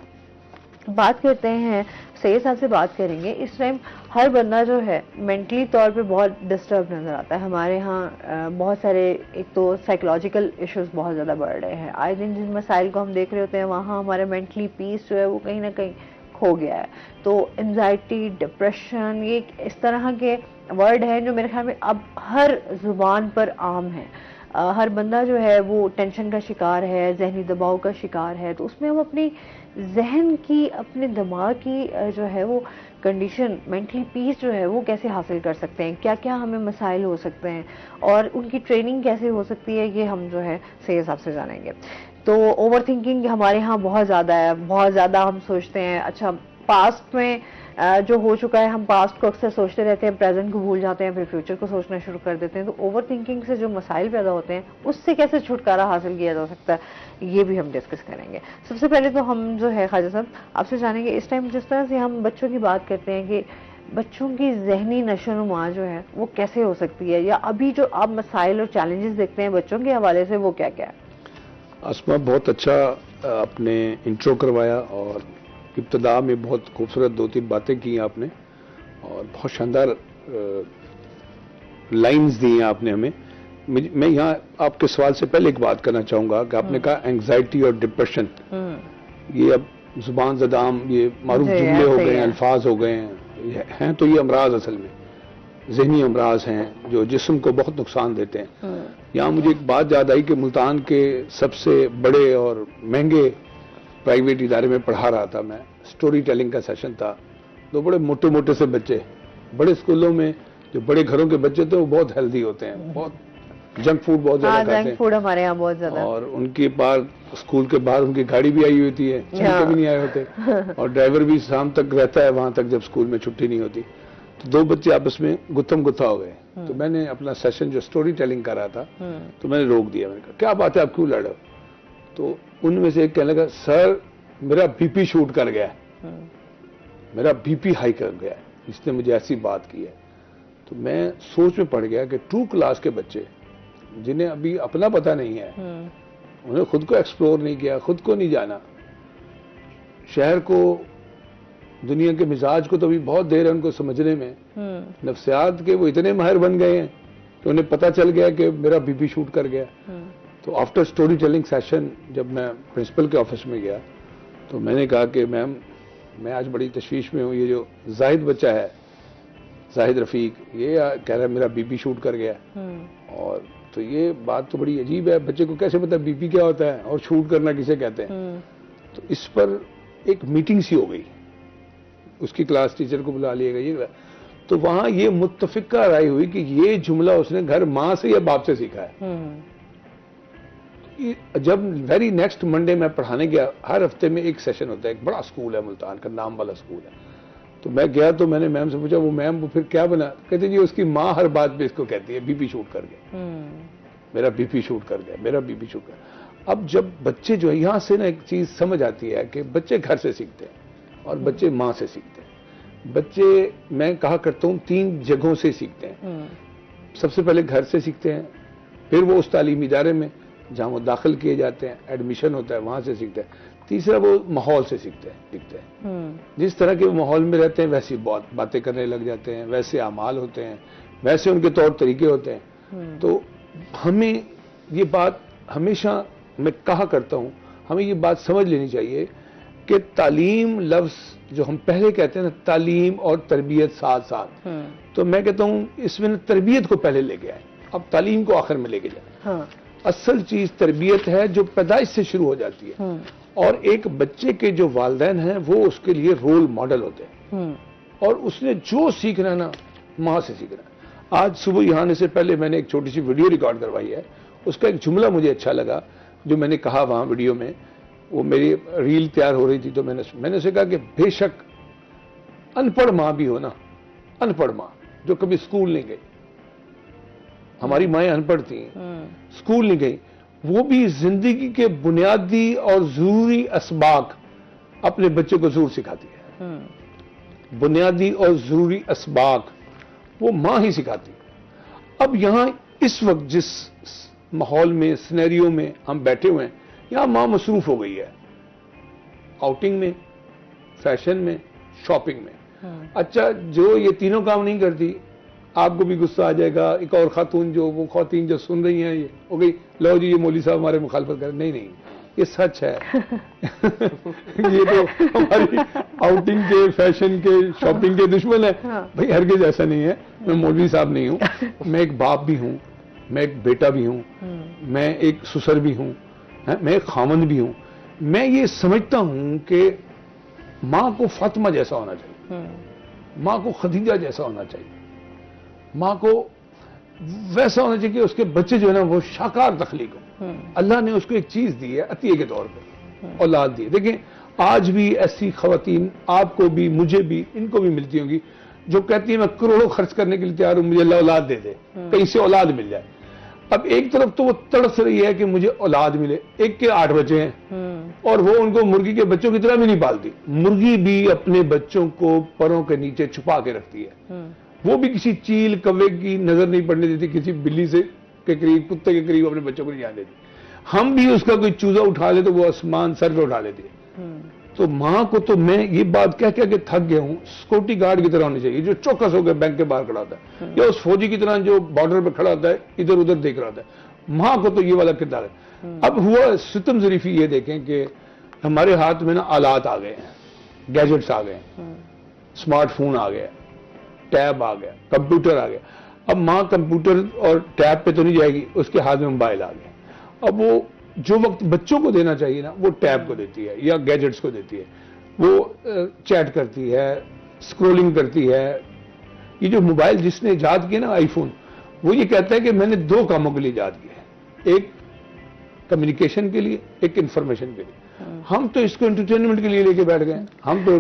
बात करते हैं, सैयद साहब से बात करेंगे। इस टाइम हर बंदा जो है मेंटली तौर पे बहुत डिस्टर्ब नज़र आता है। हमारे यहाँ बहुत सारे, एक तो साइकोलॉजिकल इश्यूज बहुत ज़्यादा बढ़ रहे हैं। आए दिन जिन मसाइल को हम देख रहे होते हैं, वहाँ हमारे मेंटली पीस जो है वो कहीं ना कहीं खो गया है। तो एंजाइटी, डिप्रेशन, ये इस तरह के वर्ड हैं जो मेरे ख्याल में अब हर जुबान पर आम है। हर बंदा जो है वो टेंशन का शिकार है, जहनी दबाव का शिकार है। तो उसमें हम अपनी जहन की, अपने दिमाग की जो है वो कंडीशन, मेंटली पीस जो है वो कैसे हासिल कर सकते हैं, क्या क्या हमें मसाइल हो सकते हैं और उनकी ट्रेनिंग कैसे हो सकती है, ये हम जो है सैयद साहब से जानेंगे। तो ओवर थिंकिंग हमारे यहाँ बहुत ज़्यादा है, बहुत ज़्यादा हम सोचते हैं। अच्छा, पास्ट में जो हो चुका है, हम पास्ट को अक्सर सोचते रहते हैं, प्रेजेंट को भूल जाते हैं, फिर फ्यूचर को सोचना शुरू कर देते हैं। तो ओवर थिंकिंग से जो मसाइल पैदा होते हैं, उससे कैसे छुटकारा हासिल किया जा सकता है, ये भी हम डिस्कस करेंगे। सबसे पहले तो हम जो है ख्वाजा साहब आपसे जानेंगे, इस टाइम जिस तरह से हम बच्चों की बात करते हैं कि बच्चों की जहनी नशोनुमा जो है वो कैसे हो सकती है, या अभी जो आप मसाइल और चैलेंजेस देखते हैं बच्चों के हवाले से, वो क्या क्या है? आसमा, बहुत अच्छा आपने इंट्रो करवाया और इब्तदा में बहुत खूबसूरत 2-3 बातें की आपने और बहुत शानदार लाइंस दी हैं आपने हमें। मैं यहाँ आपके सवाल से पहले एक बात करना चाहूँगा कि आपने कहा एंग्जाइटी और डिप्रेशन, ये अब जुबान ज़दाम, ये मारूफ जुमले हो गए हैं, अल्फाज हो गए हैं, तो ये अमराज असल में जहनी अमराज हैं जो जिस्म को बहुत नुकसान देते हैं। यहाँ मुझे एक बात याद आई कि मुल्तान के सबसे बड़े और महंगे प्राइवेट इदारे में पढ़ा रहा था मैं, स्टोरी टेलिंग का सेशन था। दो बड़े मोटे मोटे से बच्चे, बड़े स्कूलों में जो बड़े घरों के बच्चे थे वो बहुत हेल्दी होते हैं, बहुत जंक फूड बहुत ज्यादा खाते हैं। जंक फूड हमारे यहाँ बहुत ज्यादा, और उनके पास स्कूल के बाहर उनकी गाड़ी भी आई होती है, कभी नहीं आए होते, और ड्राइवर भी शाम तक रहता है वहां तक जब स्कूल में छुट्टी नहीं होती। तो दो बच्चे आपस में गुत्थम गुत्था हो गए। तो मैंने अपना सेशन जो स्टोरी टेलिंग कर रहा था तो मैंने रोक दिया। मैंने कहा क्या बात है, आप क्यों लड़ रहे हो? तो उनमें से एक कहने लगा, सर मेरा बीपी शूट कर गया, मेरा बीपी हाई कर गया, इसने मुझे ऐसी बात की है। तो मैं सोच में पड़ गया कि 2 क्लास के बच्चे जिन्हें अभी अपना पता नहीं है, उन्हें खुद को एक्सप्लोर नहीं किया, खुद को नहीं जाना, शहर को, दुनिया के मिजाज को तो अभी बहुत देर है उनको समझने में, नफ्सियात के वो इतने माहिर बन गए हैं कि उन्हें पता चल गया कि मेरा बीपी शूट कर गया। तो आफ्टर स्टोरी टेलिंग सेशन जब मैं प्रिंसिपल के ऑफिस में गया तो मैंने कहा कि मैम मैं आज बड़ी तशवीश में हूँ, ये जो जाहिद बच्चा है, जाहिद रफीक, ये कह रहा है मेरा बीपी शूट कर गया। और तो ये बात तो बड़ी अजीब है, बच्चे को कैसे पता बीपी क्या होता है और शूट करना किसे कहते हैं। तो इस पर एक मीटिंग सी हो गई, उसकी क्लास टीचर को बुला लिया गया। तो वहां ये मुत्तफिका राय हुई कि ये जुमला उसने घर माँ से या बाप से सीखा है। जब वेरी नेक्स्ट मंडे मैं पढ़ाने गया, हर हफ्ते में एक सेशन होता है, एक बड़ा स्कूल है मुल्तान का, नाम वाला स्कूल है। तो मैं गया तो मैंने मैम से पूछा, वो मैम वो फिर क्या बना? कहते जी उसकी माँ हर बात पे इसको कहती है बीपी शूट कर गया, मेरा बीपी शूट कर गया, मेरा बीपी शूट कर। अब जब बच्चे जो है, यहां से ना एक चीज समझ आती है कि बच्चे घर से सीखते हैं और बच्चे माँ से सीखते हैं। बच्चे, मैं कहा करता हूँ, 3 जगहों से सीखते हैं। सबसे पहले घर से सीखते हैं, फिर वो उस तालीमी इदारे में जहां वो दाखिल किए जाते हैं, एडमिशन होता है, वहां से सीखते हैं। तीसरा वो माहौल से सीखते हैं। जिस तरह के वो माहौल में रहते हैं वैसी बहुत बातें करने लग जाते हैं, वैसे अमाल होते हैं, वैसे उनके तौर तरीके होते हैं। तो हमें ये बात हमेशा मैं कहा करता हूं, हमें ये बात समझ लेनी चाहिए कि तालीम लफ्ज जो हम पहले कहते हैं ना, तालीम और तरबियत साथ साथ, तो मैं कहता हूं इसमें तरबियत को पहले लेके आए, अब तालीम को आखिर में लेके जाए। असल चीज तरबियत है जो पैदाइश से शुरू हो जाती है। और एक बच्चे के जो वालिदैन हैं वो उसके लिए रोल मॉडल होते हैं, और उसने जो सीखना है ना माँ से सीखना है। आज सुबह यहाँ आने से पहले मैंने एक छोटी सी वीडियो रिकॉर्ड करवाई है, उसका एक जुमला मुझे अच्छा लगा जो मैंने कहा वहां वीडियो में। वो मेरी रील तैयार हो रही थी तो मैंने उसे कहा कि बेशक अनपढ़ माँ भी हो ना, अनपढ़ माँ जो कभी स्कूल नहीं गई, हमारी माएँ अनपढ़ थी, स्कूल नहीं गई, वो भी जिंदगी के बुनियादी और जरूरी असबाक अपने बच्चे को जरूर सिखाती है। बुनियादी और जरूरी असबाक वो माँ ही सिखाती है। अब यहां इस वक्त जिस माहौल में, सिनेरियो में हम बैठे हुए हैं, यहां माँ मसरूफ हो गई है आउटिंग में, फैशन में, शॉपिंग में। अच्छा, जो ये तीनों काम नहीं करती, आपको भी गुस्सा आ जाएगा। एक और खातून जो, वो खातून जो सुन रही हैं, ये हो गई, लो जी ये मौलवी साहब हमारे मुखालफत कर। नहीं नहीं, ये सच है। ये तो हमारी आउटिंग के, फैशन के, शॉपिंग के दुश्मन है। भाई हरगिज़ ऐसा नहीं है, मैं मौलवी साहब नहीं हूँ, मैं एक बाप भी हूँ, मैं एक बेटा भी हूँ, मैं एक ससुर भी हूँ, मैं एक खामंद भी हूँ। मैं ये समझता हूँ कि माँ को फातिमा जैसा होना चाहिए, माँ को खदीजा जैसा होना चाहिए, माँ को वैसा होना चाहिए कि उसके बच्चे जो है ना वो शाकार तख्लीक हो। अल्लाह ने उसको एक चीज दी है अतिये के तौर पे, औलाद दी है। देखिए आज भी ऐसी खवातीन आपको भी, मुझे भी, इनको भी मिलती होंगी जो कहती है मैं करोड़ों खर्च करने के लिए तैयार हूं, मुझे अल्लाह औलाद दे दे, कहीं से औलाद मिल जाए। अब एक तरफ तो वो तड़स रही है कि मुझे औलाद मिले, एक के 8 बच्चे हैं और वो उनको मुर्गी के बच्चों की तरह भी नहीं पालती। मुर्गी भी अपने बच्चों को परों के नीचे छुपा के रखती है, वो भी किसी चील कौवे की नजर नहीं पड़ने देती, किसी बिल्ली से के करीब, कुत्ते के करीब अपने बच्चों को नहीं जाने देती। हम भी उसका कोई चूजा उठा ले तो वो आसमान सर पे उठा लेती है। तो माँ को तो मैं ये बात कह के थक गया हूँ, सिक्योरिटी गार्ड की तरह होनी चाहिए, जो चौकस होकर बैंक के बाहर खड़ा होता है, या उस फौजी की तरह जो बॉर्डर पे खड़ा होता है, इधर उधर देख रहा होता है। माँ को तो ये वाला किरदार है। अब हुआ सितम ज़रीफी, ये देखें कि हमारे हाथ में ना आलात आ गए हैं, गैजेट्स आ गए, स्मार्टफोन आ गया, टैब आ गया, कंप्यूटर आ गया। अब माँ कंप्यूटर और टैब पे तो नहीं जाएगी, उसके हाथ में मोबाइल आ गया। अब वो जो वक्त बच्चों को देना चाहिए ना, वो टैब को देती है या गैजेट्स को देती है। वो चैट करती है, स्क्रोलिंग करती है। ये जो मोबाइल जिसने ईजाद किया ना, आईफोन, वो ये कहता है कि मैंने 2 कामों के लिए ईजाद किया है, एक कम्युनिकेशन के लिए, एक इंफॉर्मेशन के लिए। हम तो इसको एंटरटेनमेंट के लिए लेके बैठ गए, हम तो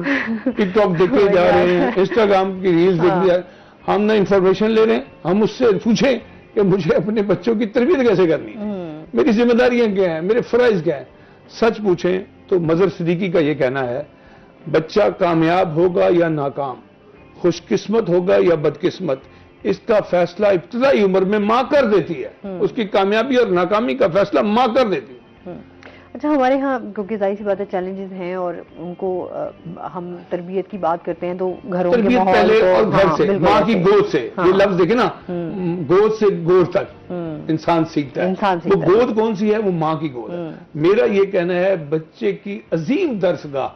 टिकटॉक देखते जा रहे हैं, इंस्टाग्राम की रील्स देखते जा रहे हैं। हम ना इंफॉर्मेशन ले रहे हैं, हम उससे पूछें कि मुझे अपने बच्चों की तरबियत कैसे करनी है, मेरी जिम्मेदारियां क्या हैं, मेरे फराइज क्या हैं। सच पूछें तो मजहर सिद्दीकी का यह कहना है, बच्चा कामयाब होगा या नाकाम, खुशकिस्मत होगा या बदकिस्मत, इसका फैसला इब्तदाई उम्र में माँ कर देती है। उसकी कामयाबी और नाकामी का फैसला माँ कर देती है। अच्छा, हमारे यहाँ क्योंकि जाहिर सी बात है चैलेंजेस हैं और उनको हम तरबियत की बात करते हैं तो घरों के तरबियत माहौल पहले तो और घर हाँ, से, बिल्कुल माँ की ऐसे। गोद से। हाँ। ये लफ्ज देखे ना, गोद से गोद तक इंसान सीखता है। इंसान वो सीखता है। गोद कौन सी है? वो माँ की गोद है। मेरा ये कहना है बच्चे की अजीम दरसगाह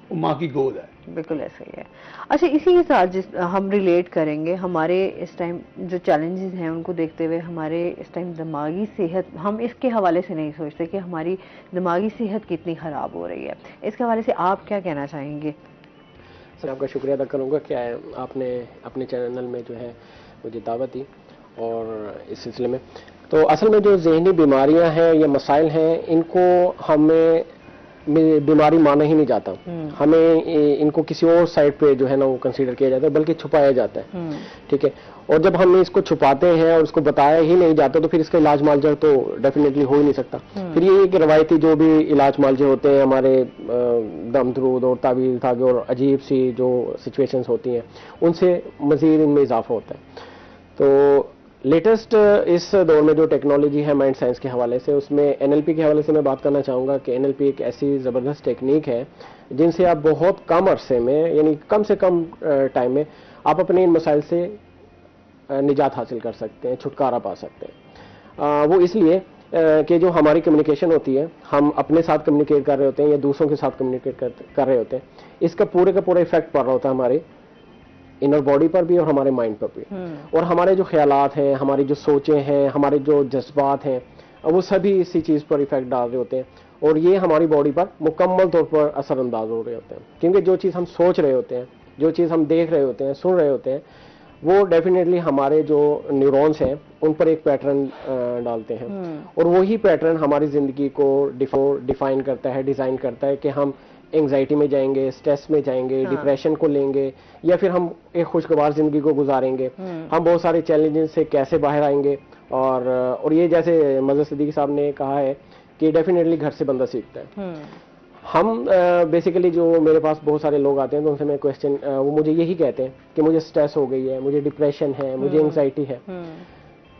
वो माँ की गोद है। बिल्कुल ऐसा ही है। अच्छा, इसी के साथ जिस हम रिलेट करेंगे हमारे इस टाइम जो चैलेंजेस हैं उनको देखते हुए हमारे इस टाइम दिमागी सेहत, हम इसके हवाले से नहीं सोचते कि हमारी दिमागी सेहत कितनी ख़राब हो रही है। इसके हवाले से आप क्या कहना चाहेंगे? सर, आपका शुक्रिया अदा करूँगा कि आपने अपने चैनल में जो है मुझे दावत दी और इस सिलसिले में। तो असल में जो जहनी बीमारियां हैं या मसाइल हैं, इनको हमें बीमारी माना ही नहीं जाता। हमें इनको किसी और साइड पे जो है ना वो कंसीडर किया जाता है, बल्कि छुपाया जाता है। ठीक है, और जब हम इसको छुपाते हैं और उसको बताया ही नहीं जाता तो फिर इसका इलाज मालजा तो डेफिनेटली हो ही नहीं सकता। फिर ये एक रवायती जो भी इलाज मालजे होते हैं हमारे, दम दरूद और तावीज़ धागे और अजीब सी जो सिचुएशंस होती हैं, उनसे मजीद इनमें इजाफा होता है। तो लेटेस्ट इस दौर में जो टेक्नोलॉजी है माइंड साइंस के हवाले से, उसमें एनएलपी के हवाले से मैं बात करना चाहूँगा कि एनएलपी एक ऐसी ज़बरदस्त टेक्निक है जिनसे आप बहुत कम अरसे में, यानी कम से कम टाइम में आप अपने इन मसाइल से निजात हासिल कर सकते हैं, छुटकारा पा सकते हैं। वो इसलिए कि जो हमारी कम्युनिकेशन होती है, हम अपने साथ कम्युनिकेट कर रहे होते हैं या दूसरों के साथ कम्युनिकेट कर रहे होते हैं, इसका पूरे का पूरा इफेक्ट पड़ रहा होता है हमारे इनर बॉडी पर भी और हमारे माइंड पर भी। और हमारे जो ख्यालात हैं, हमारी जो सोचें हैं, हमारे जो जज्बात हैं, वो सभी इसी चीज़ पर इफेक्ट डाल रहे होते हैं और ये हमारी बॉडी पर मुकम्मल तौर पर असरअंदाज हो रहे होते हैं। क्योंकि जो चीज़ हम सोच रहे होते हैं, जो चीज़ हम देख रहे होते हैं, सुन रहे होते हैं, वो डेफिनेटली हमारे जो न्यूरॉन्स हैं उन पर एक पैटर्न डालते हैं और वही पैटर्न हमारी ज़िंदगी को डिफाइन करता है, डिज़ाइन करता है कि हम एंग्जाइटी में जाएंगे, स्ट्रेस में जाएंगे, डिप्रेशन को लेंगे या फिर हम एक खुशगवार जिंदगी को गुजारेंगे। हम बहुत सारे चैलेंजेस से कैसे बाहर आएंगे। और ये जैसे मज़हर सिद्दीकी साहब ने कहा है कि डेफिनेटली घर से बंदा सीखता है। हम बेसिकली जो मेरे पास बहुत सारे लोग आते हैं तो उनसे मैं क्वेश्चन, वो मुझे यही कहते हैं कि मुझे स्ट्रेस हो गई है, मुझे डिप्रेशन है, मुझे एंग्जाइटी है।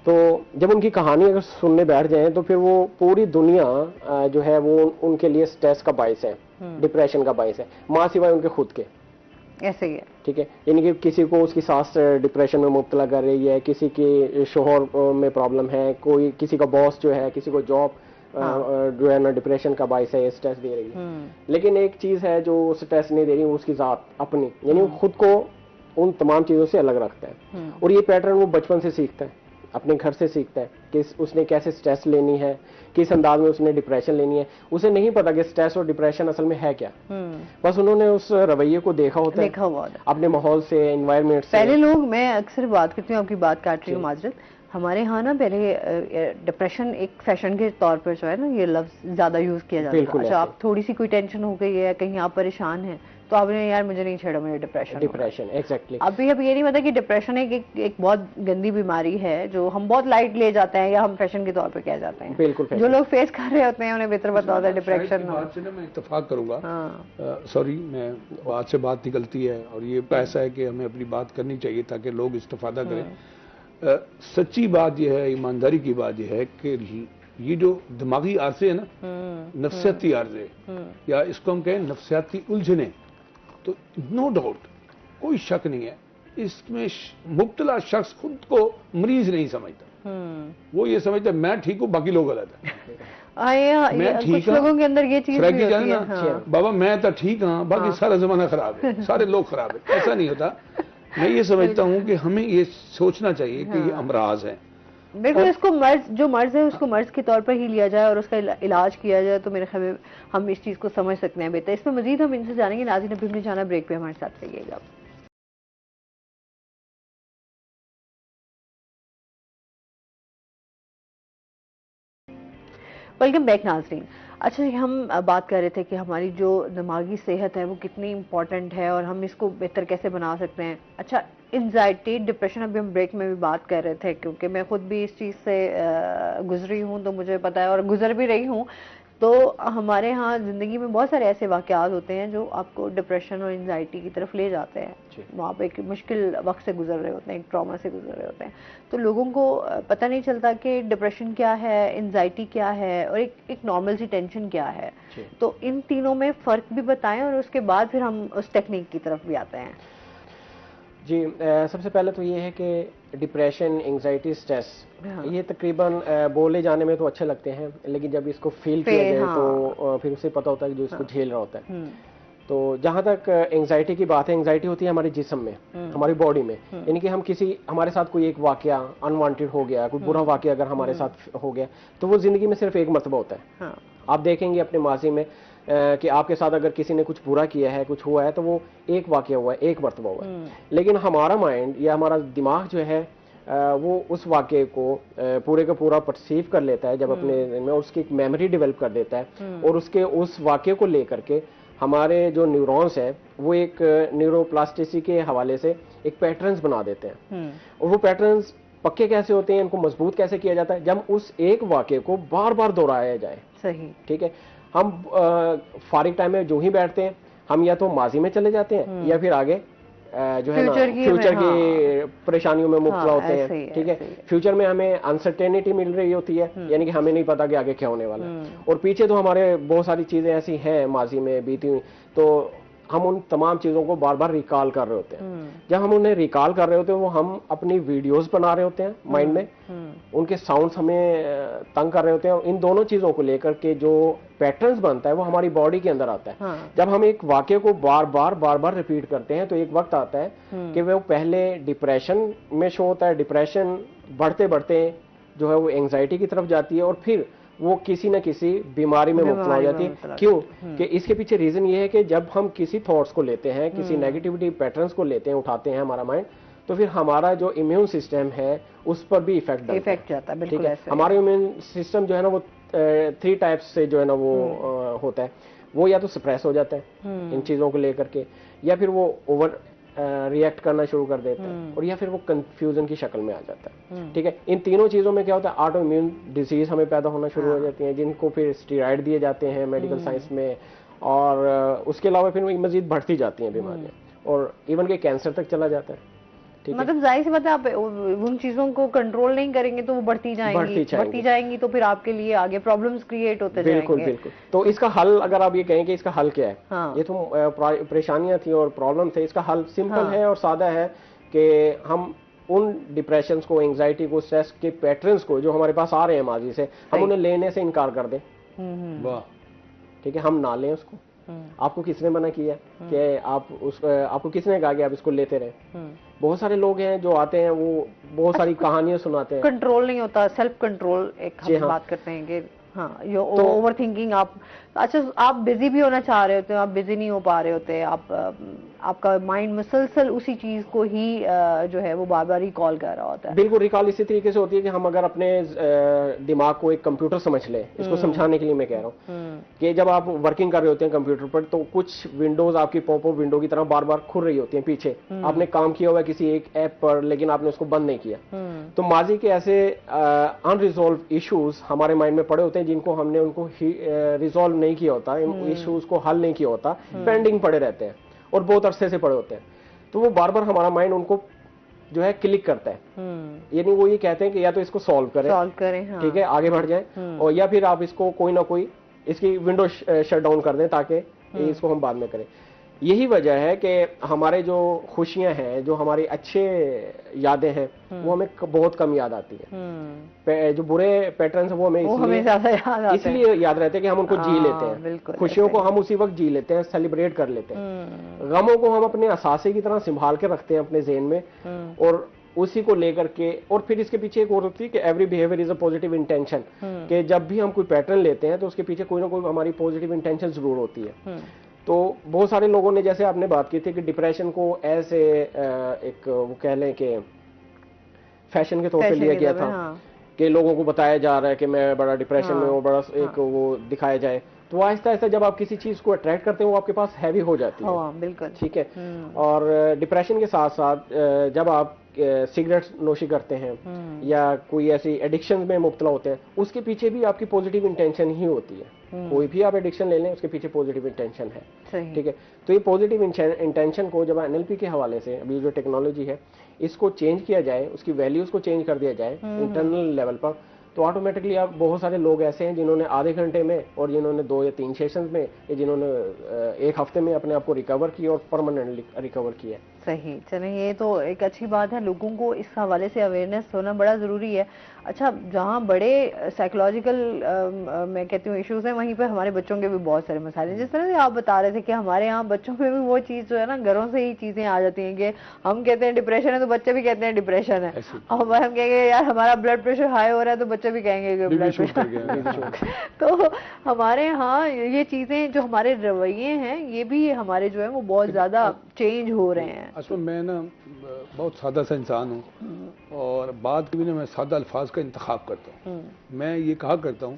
तो जब उनकी कहानी अगर सुनने बैठ जाएं तो फिर वो पूरी दुनिया जो है वो उनके लिए स्ट्रेस का बायस है, डिप्रेशन का बायस है, माँ सिवाय उनके खुद के। ऐसे ही है। ठीक है, यानी कि किसी को उसकी सास डिप्रेशन में मुब्तला कर रही है, किसी के शोहर में प्रॉब्लम है, कोई किसी का बॉस जो है, किसी को जॉब जो है ना डिप्रेशन का बायस है, स्ट्रेस दे रही है। लेकिन एक चीज है जो स्ट्रेस नहीं दे रही, उसकी जात अपनी, यानी वो खुद को उन तमाम चीजों से अलग रखता है। और ये पैटर्न वो बचपन से सीखता है, अपने घर से सीखता है कि उसने कैसे स्ट्रेस लेनी है, किस अंदाज में उसने डिप्रेशन लेनी है। उसे नहीं पता कि स्ट्रेस और डिप्रेशन असल में है क्या। बस उन्होंने उस रवैये को देखा होता है अपने माहौल से, एनवायरनमेंट से। पहले लोग, मैं अक्सर बात करती हूँ, आपकी बात काट रही हूँ माजरत, हमारे यहाँ ना पहले डिप्रेशन एक फैशन के तौर पर जो है ना ये लफ्ज ज्यादा यूज किया जाता है। अच्छा, आप थोड़ी सी कोई टेंशन हो गई है, कहीं आप परेशान हैं तो आपने यार मुझे नहीं छेड़ा, मुझे डिप्रेशन एग्जैक्टली। अभी अब ये नहीं पता कि डिप्रेशन एक बहुत गंदी बीमारी है जो हम बहुत लाइट ले जाते हैं या हम फैशन के तौर पे कह जाते हैं। बिल्कुल, जो लोग फेस कर रहे होते हैं उन्हें बेहतर पता होता है डिप्रेशन। बात से ना मैं इत्तेफाक करूंगा, सॉरी, मैं बात से बात निकलती है और ये ऐसा है कि हमें अपनी बात करनी चाहिए ताकि लोग इस्तेफादा करें। सच्ची बात यह है, ईमानदारी की बात यह है कि ये जो दिमागी आरजे है ना, नफ्सियाती आरजे या इसको हम कहें नफ्सियाती उलझने, तो नो डाउट, कोई शक नहीं है, इसमें मुब्तला शख्स खुद को मरीज नहीं समझता। वो ये समझता है मैं ठीक हूँ, बाकी लोग गलत है। मैं ठीक हूँ, लोगों के अंदर ये चीज भी होती है ना, बाबा मैं तो ठीक हूँ, बाकी सारा जमाना खराब है, सारे लोग खराब है। ऐसा नहीं होता। मैं ये समझता हूँ कि हमें ये सोचना चाहिए कि ये अमराज है। बिल्कुल, इसको मर्ज, जो मर्ज है उसको मर्ज के तौर पर ही लिया जाए और उसका इलाज किया जाए तो मेरे ख्याल में हम इस चीज को समझ सकते हैं बेहतर। इसमें मजीद हम इनसे जानेंगे। नाज़रीन, अभी हमने जाना ब्रेक पे, हमारे साथ रहिएगा। वेलकम बैक नाज़रीन। अच्छा, हम बात कर रहे थे कि हमारी जो दिमागी सेहत है वो कितनी इम्पॉर्टेंट है और हम इसको बेहतर कैसे बना सकते हैं। अच्छा, एंजाइटी, डिप्रेशन, अभी हम ब्रेक में भी बात कर रहे थे क्योंकि मैं खुद भी इस चीज़ से गुजरी हूँ तो मुझे पता है और गुजर भी रही हूँ। तो तो हमारे यहाँ जिंदगी में बहुत सारे ऐसे वाकयात होते हैं जो आपको डिप्रेशन और एंजाइटी की तरफ ले जाते हैं। वो आप एक मुश्किल वक्त से गुजर रहे होते हैं, एक ट्रॉमा से गुजर रहे होते हैं, तो लोगों को पता नहीं चलता कि डिप्रेशन क्या है, एंजाइटी क्या है और एक नॉर्मल सी टेंशन क्या है। तो इन तीनों में फ़र्क भी बताएं और उसके बाद फिर हम उस टेक्निक की तरफ भी आते हैं। जी, सबसे पहले तो ये है कि डिप्रेशन, एंजाइटी, स्ट्रेस, ये तकरीबन बोले जाने में तो अच्छे लगते हैं, लेकिन जब इसको फील किया जाए तो फिर उसे पता होता है कि जो इसको झेल रहा होता है। तो जहाँ तक एंजाइटी की बात है, एंजाइटी होती है हमारे जिस्म में, हमारी बॉडी में, यानी कि हम हमारे साथ कोई एक वाकया अनवांटेड हो गया, कोई बुरा वाकया अगर हमारे साथ हो गया, तो वो जिंदगी में सिर्फ एक मरतबा होता है। आप देखेंगे अपने माजी में कि आपके साथ अगर किसी ने कुछ बुरा किया है, कुछ हुआ है, तो वो एक वाकया हुआ है, एक मरतबा हुआ है। लेकिन हमारा माइंड या हमारा दिमाग जो है वो उस वाकये को पूरे का पूरा परसीव कर लेता है, जब अपने में उसकी एक मेमोरी डेवलप कर देता है, और उसके उस वाकये को लेकर के हमारे जो न्यूरॉन्स है वो एक न्यूरोप्लास्टिसिटी के हवाले से एक पैटर्न्स बना देते हैं। और वो पैटर्न्स पक्के कैसे होते हैं, इनको मजबूत कैसे किया जाता है, जब उस एक वाकये को बार बार दोहराया जाए। सही, ठीक है। हम फारिग टाइम में जो ही बैठते हैं, हम या तो माजी में चले जाते हैं या फिर आगे जो है ना फ्यूचर की परेशानियों में मुब्तला होते हैं। ठीक है। फ्यूचर में हमें अनसर्टेनिटी मिल रही होती है, यानी कि हमें नहीं पता कि आगे क्या होने वाला है, और पीछे तो हमारे बहुत सारी चीजें ऐसी हैं माजी में बीती हुई, तो हम उन तमाम चीजों को बार बार रिकॉल कर रहे होते हैं। जब हम उन्हें रिकॉल कर रहे होते हैं, वो हम अपनी वीडियोस बना रहे होते हैं माइंड में, उनके साउंड्स हमें तंग कर रहे होते हैं। इन दोनों चीजों को लेकर के जो पैटर्न्स बनता है वो हमारी बॉडी के अंदर आता है। जब हम एक वाक्य को बार बार रिपीट करते हैं, तो एक वक्त आता है कि वो पहले डिप्रेशन में शो होता है, डिप्रेशन बढ़ते बढ़ते जो है वो एंजाइटी की तरफ जाती है, और फिर वो किसी न किसी बीमारी में मुब्तला हो जाती है। क्यों? कि इसके पीछे रीजन ये है कि जब हम किसी थॉट्स को लेते हैं, किसी नेगेटिविटी पैटर्न्स को लेते हैं, उठाते हैं हमारा माइंड, तो फिर हमारा जो इम्यून सिस्टम है उस पर भी इफेक्ट जाता है। बिल्कुल ऐसे। हमारा इम्यून सिस्टम जो है ना वो 3 टाइप्स से जो है ना वो होता है। वो या तो सप्रेस हो जाता है इन चीजों को लेकर के, या फिर वो ओवर रिएक्ट करना शुरू कर देता है, और या फिर वो कंफ्यूजन की शक्ल में आ जाता है। ठीक है। इन तीनों चीजों में क्या होता है, ऑटो इम्यून डिजीज हमें पैदा होना शुरू हो जाती है, जिनको फिर स्टेरॉइड दिए जाते हैं मेडिकल साइंस में, और उसके अलावा फिर वो मजीद बढ़ती जाती हैं बीमारियां, और इवन के कैंसर तक चला जाता है। मतलब जाहिर सी बात है, आप उन चीजों को कंट्रोल नहीं करेंगे तो वो बढ़ती जाएंगी, तो फिर आपके लिए आगे प्रॉब्लम्स क्रिएट होते जाएंगे। बिल्कुल। तो इसका हल, अगर आप ये कहें कि इसका हल क्या है, ये तो परेशानियां थी और प्रॉब्लम थे, इसका हल सिंपल है और सादा है कि हम उन डिप्रेशन को, एंजाइटी को, स्ट्रेस के पैटर्न्स को जो हमारे पास आ रहे हैं माजी से, हम उन्हें लेने से इनकार कर दें। ठीक है, हम ना लें उसको। आपको किसने मना किया कि आपको किसने कहा कि आप इसको लेते रहे? बहुत सारे लोग हैं जो आते हैं, वो बहुत सारी कहानियां सुनाते हैं। कंट्रोल नहीं होता, सेल्फ कंट्रोल एक हम बात करते हैं कि ये ओवर थिंकिंग। आप बिजी भी होना चाह रहे होते हो, आप बिजी नहीं हो पा रहे होते, आपका माइंड मुसलसल उसी चीज को ही जो है वो बार बार रिकॉल कर रहा होता है। बिल्कुल, रिकॉल इसी तरीके से होती है कि हम अगर अपने दिमाग को एक कंप्यूटर समझ लें, इसको समझाने के लिए मैं कह रहा हूँ कि जब आप वर्किंग कर रहे होते हैं कंप्यूटर पर, तो कुछ विंडोज आपकी पॉपअप विंडो की तरह बार बार खुल रही होती हैं पीछे। आपने काम किया हुआ है किसी एक ऐप पर, लेकिन आपने उसको बंद नहीं किया। तो माजी के ऐसे अनरिजॉल्व इश्यूज हमारे माइंड में पड़े होते हैं, जिनको हमने उनको रिजॉल्व नहीं किया होता, इन इश्यूज को हल नहीं किया होता, पेंडिंग पड़े रहते हैं और बहुत अरसे से पड़े होते हैं। तो वो बार बार हमारा माइंड उनको जो है क्लिक करता है, यानी वो ये कहते हैं कि या तो इसको सॉल्व करें, हाँ। ठीक है, आगे बढ़ जाए, और या फिर आप इसको कोई ना कोई इसकी विंडो शट डाउन कर दें ताकि इसको हम बाद में करें। यही वजह है कि हमारे जो खुशियां हैं, जो हमारी अच्छे यादें हैं, वो हमें बहुत कम याद आती है। जो बुरे पैटर्न्स हैं वो हमें इसलिए याद रहते हैं कि हम उनको जी लेते हैं। खुशियों को हम उसी वक्त जी लेते हैं, सेलिब्रेट कर लेते हैं। गमों को हम अपने असासे की तरह संभाल के रखते हैं अपने ज़हन में, और उसी को लेकर के, और फिर इसके पीछे एक और होती है कि every behaviour is a positive intention, कि जब भी हम कोई पैटर्न लेते हैं तो उसके पीछे कोई ना कोई हमारी पॉजिटिव इंटेंशन जरूर होती है। तो बहुत सारे लोगों ने, जैसे आपने बात की थी कि डिप्रेशन को ऐसे एक वो कह लें कि फैशन के तौर पे लिया गया था, कि लोगों को बताया जा रहा है कि मैं बड़ा डिप्रेशन में हूँ, बड़ा एक वो दिखाया जाए। तो आहिस्ता आहिस्ता जब आप किसी चीज को अट्रैक्ट करते हैं, वो आपके पास हैवी हो जाती है। बिल्कुल, ठीक है। और डिप्रेशन के साथ साथ जब आप सिगरेट नोशी करते हैं या कोई ऐसी एडिक्शन में मुब्तला होते हैं, उसके पीछे भी आपकी पॉजिटिव इंटेंशन ही होती है। कोई भी आप एडिक्शन ले लें, उसके पीछे पॉजिटिव इंटेंशन है, ठीक है। तो ये पॉजिटिव इंटेंशन को जब एनएलपी के हवाले से अभी जो टेक्नोलॉजी है इसको चेंज किया जाए, उसकी वैल्यूज को चेंज कर दिया जाए इंटरनल लेवल पर, तो ऑटोमेटिकली आप बहुत सारे लोग ऐसे हैं जिन्होंने आधे घंटे में और जिन्होंने 2 या 3 सेशंस में या जिन्होंने 1 हफ्ते में अपने आप को रिकवर किया और परमानेंटली रिकवर किया। सही, चलें ये तो एक अच्छी बात है, लोगों को इस हवाले से अवेयरनेस होना बड़ा ज़रूरी है। अच्छा, जहाँ बड़े साइकोलॉजिकल मैं कहती हूँ इश्यूज हैं, वहीं पे हमारे बच्चों के भी बहुत सारे मसाइल हैं। जिस तरह से आप बता रहे थे कि हमारे यहाँ बच्चों में भी वो चीज़ जो है ना, घरों से ही चीज़ें आ जाती हैं कि हम कहते हैं डिप्रेशन है तो बच्चे भी कहते हैं डिप्रेशन है, और हम कहेंगे यार हमारा ब्लड प्रेशर हाई हो रहा है तो बच्चे भी कहेंगे कि ब्लड प्रेशर। तो हमारे यहाँ ये चीज़ें जो हमारे रवैये हैं ये भी हमारे जो है वो बहुत ज़्यादा चेंज हो रहे हैं। असल मैं ना बहुत सादा सा इंसान हूँ और बात के भी ना मैं सादा अल्फाज का इंतखाब करता हूँ। मैं ये कहा करता हूँ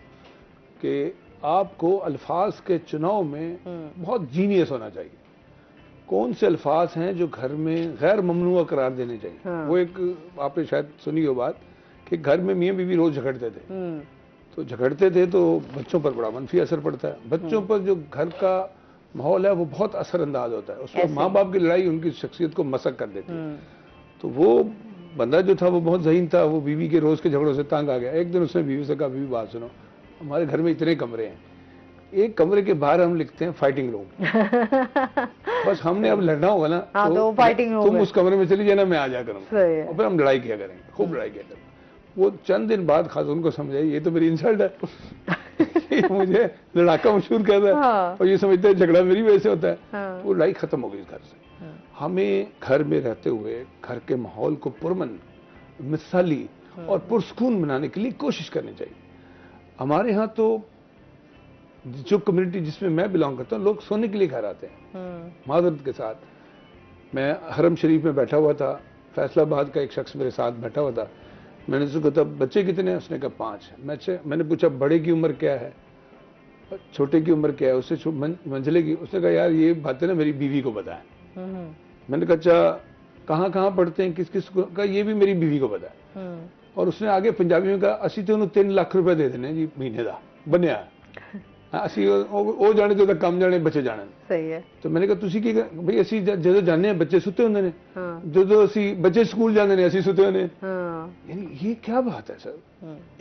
कि आपको अल्फाज के चुनाव में बहुत जीनियस होना चाहिए। कौन से अल्फाज हैं जो घर में गैर ममनुआ करार देने चाहिए। वो एक आपने शायद सुनी हो बात कि घर में मियाँ बीवी रोज झगड़ते थे, तो झगड़ते थे तो बच्चों पर बड़ा मनफी असर पड़ता है। बच्चों पर जो घर का माहौल है वो बहुत असरअंदाज होता है, उसमें माँ बाप की लड़ाई उनकी शख्सियत को मसक कर देती है। तो वो बंदा जो था वो बहुत ज़हीन था, वो बीवी के रोज के झगड़ों से तंग आ गया। एक दिन उसने बीवी से कहा, बीवी बात सुनो, हमारे घर में इतने कमरे हैं, एक कमरे के बाहर हम लिखते हैं फाइटिंग रूम। बस हमने अब लड़ना होगा ना तो फाइटिंग रूम, तुम उस कमरे में चली जाना, मैं आ जा करूँगा, और फिर हम लड़ाई किया करेंगे, खूब लड़ाई किया करेंगे। वो चंद दिन बाद खातून को समझाई ये तो मेरी इंसल्ट है, मुझे लड़ाका मशहूर कहता है और ये समझते हैं झगड़ा मेरी वजह से होता है। वो लड़ाई खत्म हो गई घर से। हमें घर में रहते हुए घर के माहौल को पुरमन, मिसाली और पुरसकून बनाने के लिए कोशिश करनी चाहिए। हमारे यहाँ तो जो कम्युनिटी जिसमें मैं बिलोंग करता हूँ, लोग सोने के लिए घर आते हैं माजरत के साथ। मैं हरम शरीफ में बैठा हुआ था, फैसलाबाद का एक शख्स मेरे साथ बैठा हुआ था। मैंने उसको कहा बच्चे कितने हैं, उसने कहा 5। मैंने पूछा बड़े की उम्र क्या है, छोटे की उम्र क्या है, उससे मंझले की। उसने कहा यार ये बातें ना मेरी बीवी को बताएं। मैंने कहा अच्छा कहाँ कहाँ पढ़ते हैं, किस किस का, ये भी मेरी बीवी को बताएं। और उसने आगे पंजाबी में कहा असी तो 3 लाख रुपए दे देने जी महीने का बनया, असी वो जाने तो कम जाने बच्चे जाने। सही है। तो मैंने कहा तुसी की भाई असी जो जाने बच्चे सुते होंगे ने, जो असी बच्चे स्कूल जाते ने असी सुते होने। यानी ये क्या बात है सर,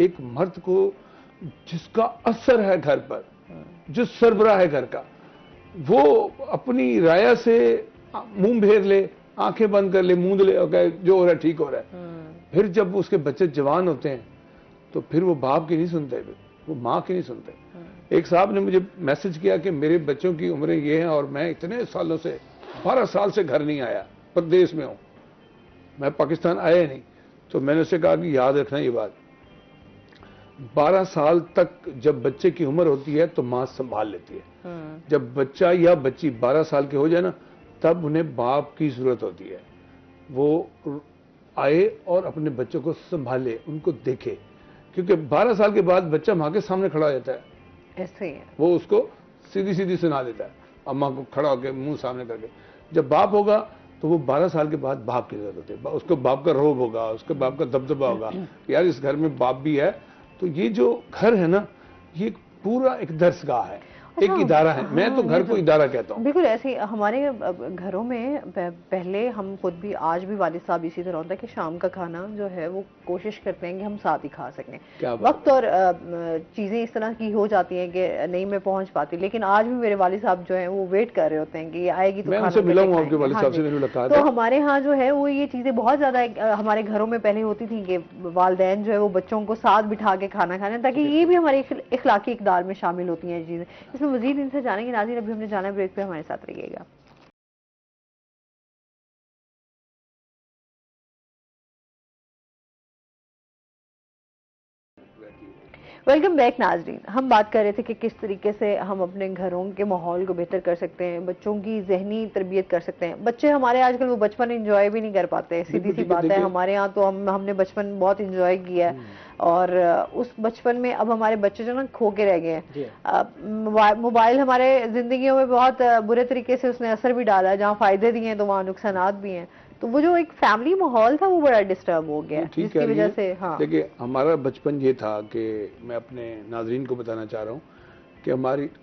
एक मर्द को जिसका असर है घर पर, जो सरबराह है घर का, वो अपनी राया से मुंह फेर ले, आंखें बंद कर ले, मूंद ले और कहे जो हो रहा है ठीक हो रहा है। फिर जब उसके बच्चे जवान होते हैं तो फिर वो बाप की नहीं सुनते, वो माँ की नहीं सुनते। एक साहब ने मुझे मैसेज किया कि मेरे बच्चों की उम्रें ये हैं और मैं इतने सालों से 12 साल से घर नहीं आया, प्रदेश में हूँ, मैं पाकिस्तान आया नहीं। तो मैंने उससे कहा कि याद रखना ये बात, 12 साल तक जब बच्चे की उम्र होती है तो माँ संभाल लेती है। जब बच्चा या बच्ची 12 साल के हो जाए ना, तब उन्हें बाप की जरूरत होती है। वो आए और अपने बच्चों को संभाले, उनको देखे, क्योंकि 12 साल के बाद बच्चा माँ के सामने खड़ा हो जाता है। ऐसे ही है। वो उसको सीधी सीधी सुना देता है, अम्मा को खड़ा होकर मुंह सामने करके। जब बाप होगा तो वो 12 साल के बाद बाप की जरूरत होती है, उसको बाप का रोब होगा, उसके बाप का दबदबा होगा, यार इस घर में बाप भी है। तो ये जो घर है ना, ये पूरा एक दरसगाह है, एक इदारा है। मैं तो घर को इदारा कहता हूँ। बिल्कुल ऐसे हमारे घरों में पहले हम खुद भी, आज भी वालिद साहब इसी तरह होता है कि शाम का खाना जो है वो कोशिश करते हैं कि हम साथ ही खा सकें। वक्त और चीज़ें इस तरह की हो जाती हैं कि नहीं मैं पहुंच पाती, लेकिन आज भी मेरे वालिद साहब जो है वो वेट कर रहे होते हैं कि ये आएगी तो खाना खाएंगे। तो हमारे यहाँ जो है वो ये चीज़ें बहुत ज़्यादा हमारे घरों में पहले होती थी कि वालिदैन जो है वो बच्चों को साथ बिठा के खाना खाने, ताकि ये भी हमारे इखलाकी इक़दार में शामिल होती हैं चीज़ें। मजीद इनसे जानेंगे। नाज़रीन अभी हमने जाना ब्रेक पे, हमारे साथ रहिएगा। वेलकम बैक नाज़रीन। हम बात कर रहे थे कि किस तरीके से हम अपने घरों के माहौल को बेहतर कर सकते हैं, बच्चों की जहनी तरबियत कर सकते हैं। बच्चे हमारे आजकल वो बचपन एंजॉय भी नहीं कर पाते, सीधी सी बात है। हमारे यहाँ तो हमने बचपन बहुत एंजॉय किया है और उस बचपन में अब हमारे बच्चे जो ना खो के रह गए हैं। मोबाइल हमारे जिंदगियों में बहुत बुरे तरीके से उसने असर भी डाला है, जहाँ फायदे दिए हैं तो वहाँ नुकसानात भी हैं। तो वो जो एक फैमिली माहौल था वो बड़ा डिस्टर्ब हो गया, ठीक जिसकी है वजह से। हाँ, देखिए हमारा बचपन ये था कि मैं अपने नाजरीन को बताना चाह रहा हूँ कि